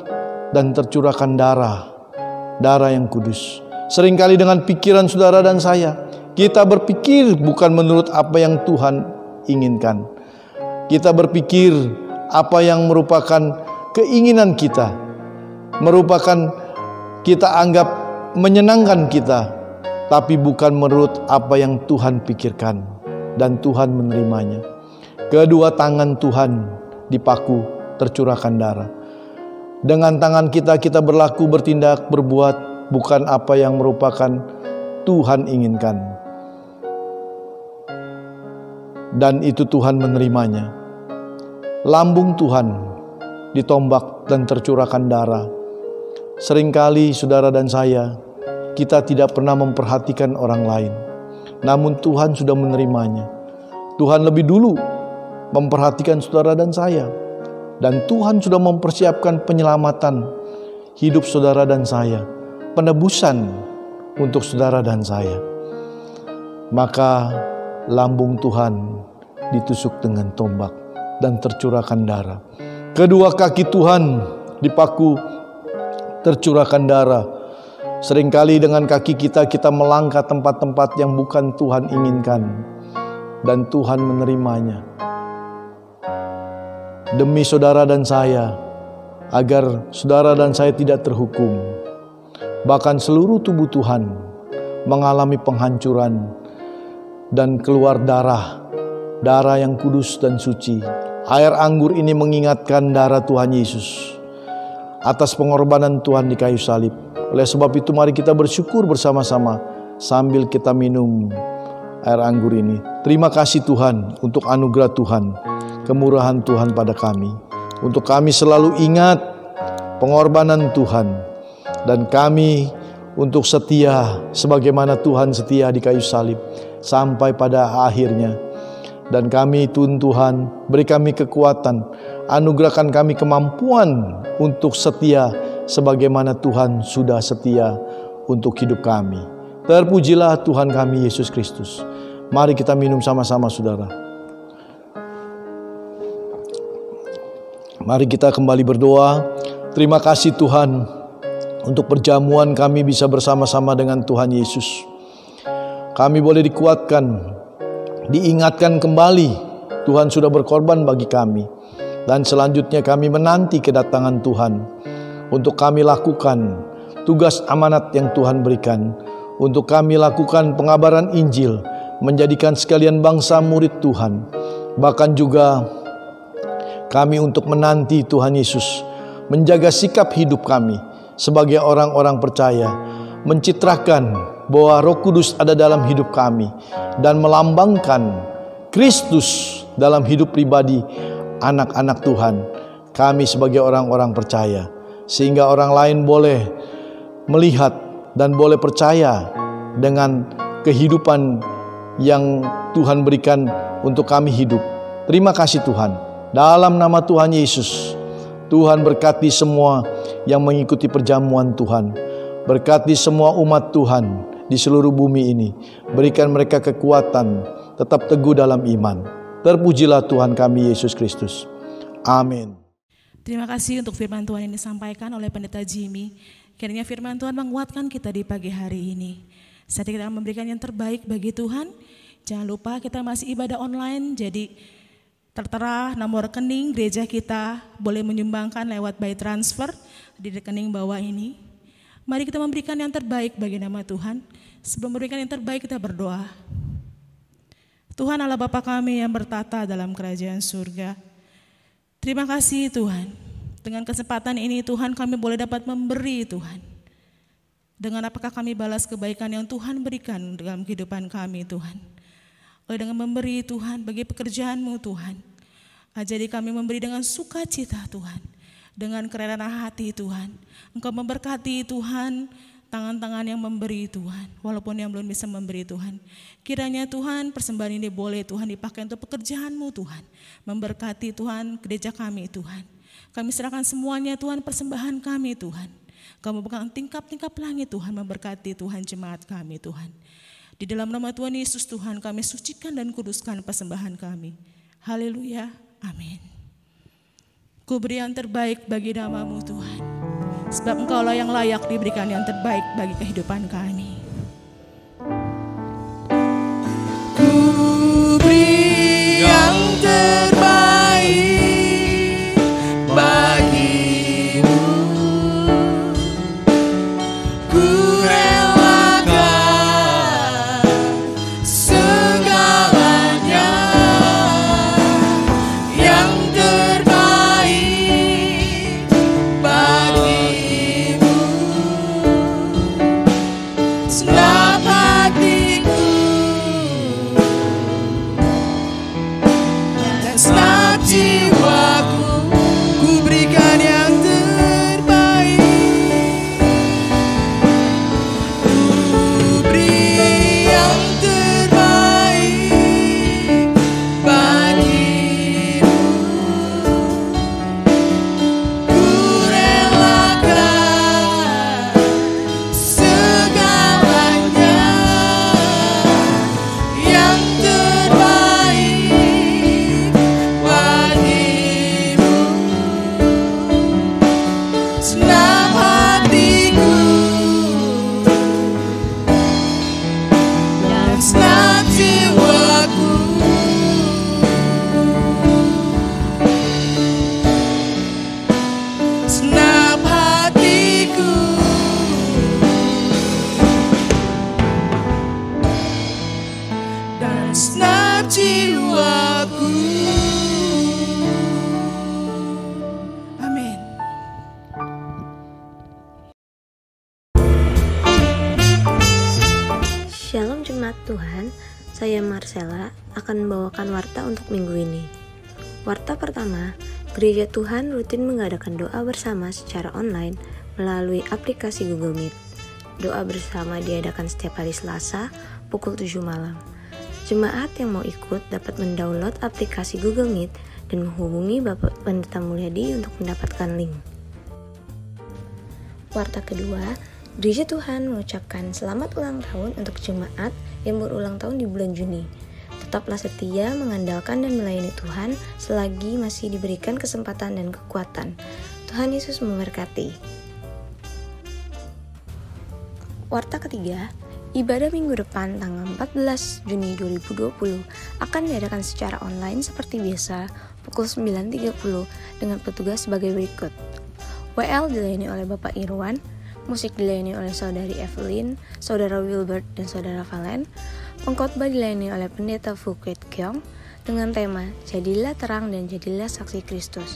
dan tercurahkan darah yang kudus. Seringkali dengan pikiran saudara dan saya, kita berpikir bukan menurut apa yang Tuhan inginkan. Kita berpikir apa yang merupakan keinginan kita, merupakan kita anggap menyenangkan kita, tapi bukan menurut apa yang Tuhan pikirkan, dan Tuhan menerimanya. Kedua tangan Tuhan dipaku, tercurahkan darah. Dengan tangan kita berlaku, bertindak, berbuat bukan apa yang merupakan Tuhan inginkan, dan itu Tuhan menerimanya. Lambung Tuhan ditombak dan tercurahkan darah. Seringkali saudara dan saya, kita tidak pernah memperhatikan orang lain, namun Tuhan sudah menerimanya. Tuhan lebih dulu memperhatikan saudara dan saya, dan Tuhan sudah mempersiapkan penyelamatan hidup saudara dan saya, penebusan untuk saudara dan saya. Maka lambung Tuhan ditusuk dengan tombak dan tercurahkan darah. Kedua kaki Tuhan dipaku, tercurahkan darah. Seringkali dengan kaki kita melangkah tempat-tempat yang bukan Tuhan inginkan, dan Tuhan menerimanya. Demi saudara dan saya, agar saudara dan saya tidak terhukum. Bahkan seluruh tubuh Tuhan mengalami penghancuran dan keluar darah yang kudus dan suci. Air anggur ini mengingatkan darah Tuhan Yesus atas pengorbanan Tuhan di kayu salib. Oleh sebab itu mari kita bersyukur bersama-sama sambil kita minum air anggur ini. Terima kasih Tuhan untuk anugerah Tuhan, kemurahan Tuhan pada kami. Untuk kami selalu ingat pengorbanan Tuhan, dan kami untuk setia sebagaimana Tuhan setia di kayu salib sampai pada akhirnya. Dan kami Tuhan, beri kami kekuatan, anugerahkan kami kemampuan untuk setia sebagaimana Tuhan sudah setia untuk hidup kami. Terpujilah Tuhan kami Yesus Kristus. Mari kita minum sama-sama saudara. Mari kita kembali berdoa. Terima kasih Tuhan untuk perjamuan kami bisa bersama-sama dengan Tuhan Yesus. Kami boleh dikuatkan, diingatkan kembali Tuhan sudah berkorban bagi kami. Dan selanjutnya kami menanti kedatangan Tuhan untuk kami lakukan tugas amanat yang Tuhan berikan. Untuk kami lakukan pengabaran Injil, menjadikan sekalian bangsa murid Tuhan. Bahkan juga kami untuk menanti Tuhan Yesus, menjaga sikap hidup kami sebagai orang-orang percaya, mencitrakan bahwa Roh Kudus ada dalam hidup kami dan melambangkan Kristus dalam hidup pribadi anak-anak Tuhan. Kami sebagai orang-orang percaya, sehingga orang lain boleh melihat dan boleh percaya dengan kehidupan yang Tuhan berikan untuk kami hidup. Terima kasih Tuhan. Dalam nama Tuhan Yesus, Tuhan berkati semua yang mengikuti perjamuan Tuhan. Berkati semua umat Tuhan di seluruh bumi ini. Berikan mereka kekuatan, tetap teguh dalam iman. Terpujilah Tuhan kami Yesus Kristus. Amin. Terima kasih untuk firman Tuhan yang disampaikan oleh Pendeta Jimmy. Kiranya firman Tuhan menguatkan kita di pagi hari ini. Saat kita memberikan yang terbaik bagi Tuhan, jangan lupa kita masih ibadah online, jadi tertera nomor rekening gereja kita, boleh menyumbangkan lewat by transfer di rekening bawah ini. Mari kita memberikan yang terbaik bagi nama Tuhan. Sebelum memberikan yang terbaik kita berdoa. Tuhan Allah Bapa kami yang bertata dalam kerajaan surga, terima kasih Tuhan. Dengan kesempatan ini Tuhan kami boleh dapat memberi Tuhan. Dengan apakah kami balas kebaikan yang Tuhan berikan dalam kehidupan kami Tuhan. Dengan memberi Tuhan bagi pekerjaan-Mu Tuhan. Ajari kami memberi dengan sukacita Tuhan. Dengan kerelaan hati Tuhan. Engkau memberkati Tuhan tangan-tangan yang memberi Tuhan. Walaupun yang belum bisa memberi Tuhan. Kiranya Tuhan persembahan ini boleh Tuhan dipakai untuk pekerjaan-Mu Tuhan. Memberkati Tuhan gereja kami Tuhan. Kami serahkan semuanya Tuhan persembahan kami Tuhan. Kamu bukan tingkap-tingkap langit Tuhan, memberkati Tuhan jemaat kami Tuhan. Di dalam nama Tuhan Yesus Tuhan kami sucikan dan kuduskan persembahan kami. Haleluya, amin. Ku beri yang terbaik bagi nama-Mu Tuhan. Sebab Engkaulah yang layak diberikan yang terbaik bagi kehidupan kami. Ku beri yang terbaik bagimu. Ku relakan segalanya yang terbaik bagimu. Senang hatiku dan senang jiwaku, ku berikan yang terbaik. Ku beri yang terbaik bagimu. Ku relakan segalanya yang terbaik bagimu. Senang hatiku dan senang jiwaku, senang hatiku dan senang jiwaku. Amin. Shalom Jemaat Tuhan, saya Marcella akan membawakan warta untuk minggu ini. Warta pertama, Gereja Tuhan rutin mengadakan doa bersama secara online melalui aplikasi Google Meet. Doa bersama diadakan setiap hari Selasa pukul 7 malam. Jemaat yang mau ikut dapat mendownload aplikasi Google Meet dan menghubungi Bapak Pendeta Mulyadi untuk mendapatkan link. Warta kedua, Gereja Tuhan mengucapkan selamat ulang tahun untuk jemaat yang berulang tahun di bulan Juni. Tetaplah setia mengandalkan dan melayani Tuhan selagi masih diberikan kesempatan dan kekuatan. Tuhan Yesus memberkati. Warta ketiga, ibadah minggu depan tanggal 14 Juni 2020 akan diadakan secara online seperti biasa pukul 9.30 dengan petugas sebagai berikut. WL dilayani oleh Bapak Irwan, musik dilayani oleh Saudari Evelyn, Saudara Wilbert, dan Saudara Valen. Pengkhotbah dilayani oleh Pendeta Fu Kwet Kyong dengan tema Jadilah Terang dan Jadilah Saksi Kristus.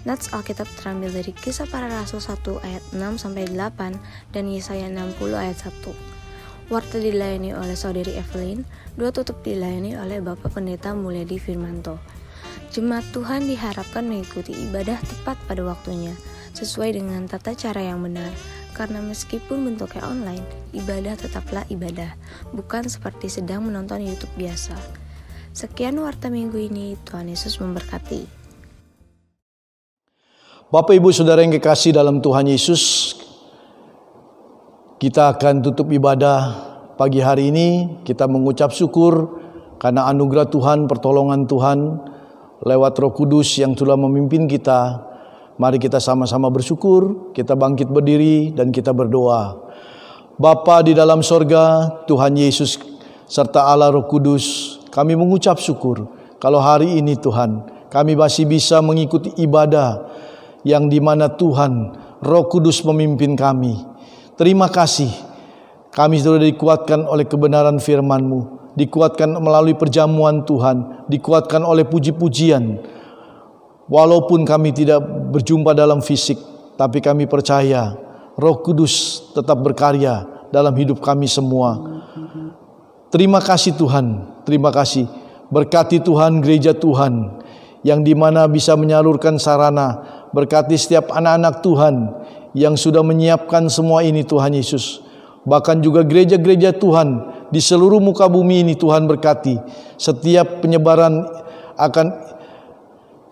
Nats Alkitab terambil dari Kisah Para Rasul 1 ayat 6-8 dan Yesaya 60 ayat 1. Warta dilayani oleh Saudari Evelyn, doa tutup dilayani oleh Bapak Pendeta Mulyadi Firmanto. Jemaat Tuhan diharapkan mengikuti ibadah tepat pada waktunya, sesuai dengan tata cara yang benar, karena meskipun bentuknya online, ibadah tetaplah ibadah, bukan seperti sedang menonton YouTube biasa. Sekian warta minggu ini, Tuhan Yesus memberkati. Bapak Ibu Saudara yang kekasih dalam Tuhan Yesus, kita akan tutup ibadah pagi hari ini. Kita mengucap syukur karena anugerah Tuhan, pertolongan Tuhan lewat Roh Kudus yang telah memimpin kita. Mari kita sama-sama bersyukur, kita bangkit berdiri dan kita berdoa. Bapa di dalam sorga, Tuhan Yesus serta Allah Roh Kudus, kami mengucap syukur kalau hari ini Tuhan, kami masih bisa mengikuti ibadah yang dimana Tuhan Roh Kudus memimpin kami. Terima kasih, kami sudah dikuatkan oleh kebenaran firman-Mu, dikuatkan melalui perjamuan Tuhan, dikuatkan oleh puji-pujian. Walaupun kami tidak berjumpa dalam fisik, tapi kami percaya Roh Kudus tetap berkarya dalam hidup kami semua. Terima kasih Tuhan, terima kasih. Berkati Tuhan gereja Tuhan yang dimana bisa menyalurkan sarana. Berkati setiap anak-anak Tuhan yang sudah menyiapkan semua ini Tuhan Yesus. Bahkan juga gereja-gereja Tuhan di seluruh muka bumi ini Tuhan berkati. Setiap penyebaran akan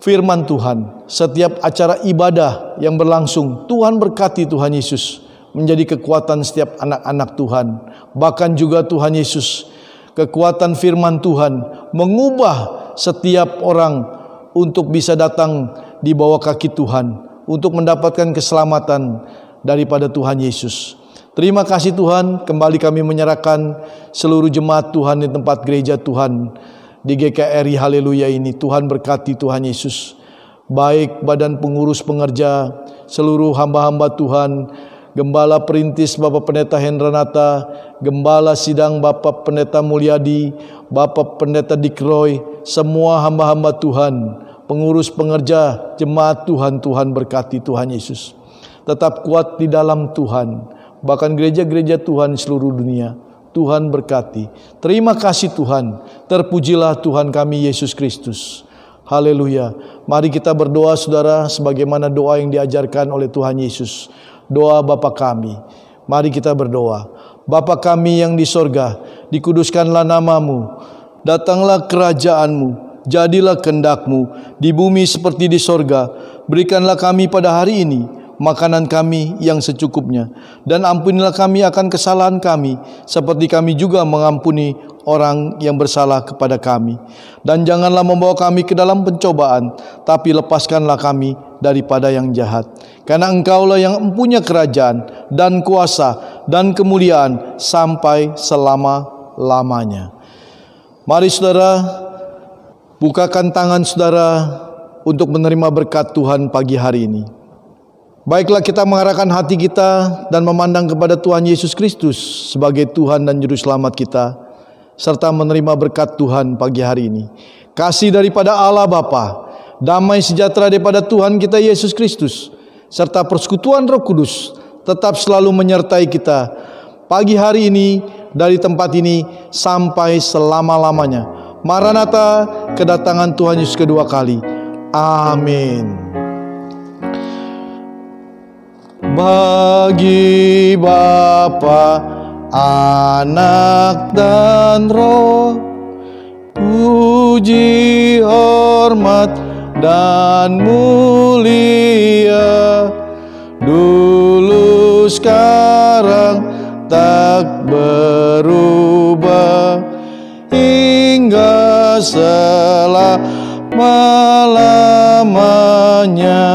firman Tuhan, setiap acara ibadah yang berlangsung, Tuhan berkati Tuhan Yesus. Menjadi kekuatan setiap anak-anak Tuhan. Bahkan juga Tuhan Yesus, kekuatan firman Tuhan mengubah setiap orang untuk bisa datang di bawah kaki Tuhan, untuk mendapatkan keselamatan daripada Tuhan Yesus. Terima kasih Tuhan, kembali kami menyerahkan seluruh jemaat Tuhan di tempat gereja Tuhan di GKRI Haleluya ini. Tuhan berkati Tuhan Yesus, baik badan pengurus pengerja, seluruh hamba-hamba Tuhan, Gembala Perintis Bapak Pendeta Hendranata, Gembala Sidang Bapak Pendeta Mulyadi, Bapak Pendeta Dikroy, semua hamba-hamba Tuhan, pengurus pengerja, jemaat Tuhan, Tuhan berkati Tuhan Yesus. Tetap kuat di dalam Tuhan, bahkan gereja-gereja Tuhan di seluruh dunia, Tuhan berkati. Terima kasih Tuhan, terpujilah Tuhan kami Yesus Kristus. Haleluya. Mari kita berdoa saudara, sebagaimana doa yang diajarkan oleh Tuhan Yesus. Doa Bapa kami. Mari kita berdoa. Bapa kami yang di sorga, dikuduskanlah namamu, datanglah kerajaanmu, jadilah kehendak-Mu di bumi seperti di sorga. Berikanlah kami pada hari ini makanan kami yang secukupnya, dan ampunilah kami akan kesalahan kami, seperti kami juga mengampuni orang yang bersalah kepada kami. Dan janganlah membawa kami ke dalam pencobaan, tapi lepaskanlah kami daripada yang jahat. Karena Engkaulah yang mempunyai kerajaan dan kuasa dan kemuliaan sampai selama-lamanya. Mari saudara, bukakan tangan saudara untuk menerima berkat Tuhan pagi hari ini. Baiklah kita mengarahkan hati kita dan memandang kepada Tuhan Yesus Kristus sebagai Tuhan dan Juru Selamat kita, serta menerima berkat Tuhan pagi hari ini. Kasih daripada Allah Bapa, damai sejahtera daripada Tuhan kita Yesus Kristus, serta persekutuan Roh Kudus tetap selalu menyertai kita pagi hari ini, dari tempat ini sampai selama-lamanya. Maranatha, kedatangan Tuhan Yesus kedua kali. Amin. Bagi Bapa, Anak dan Roh, puji, hormat dan mulia, dulu sekarang tak berubah, hingga selama-lamanya.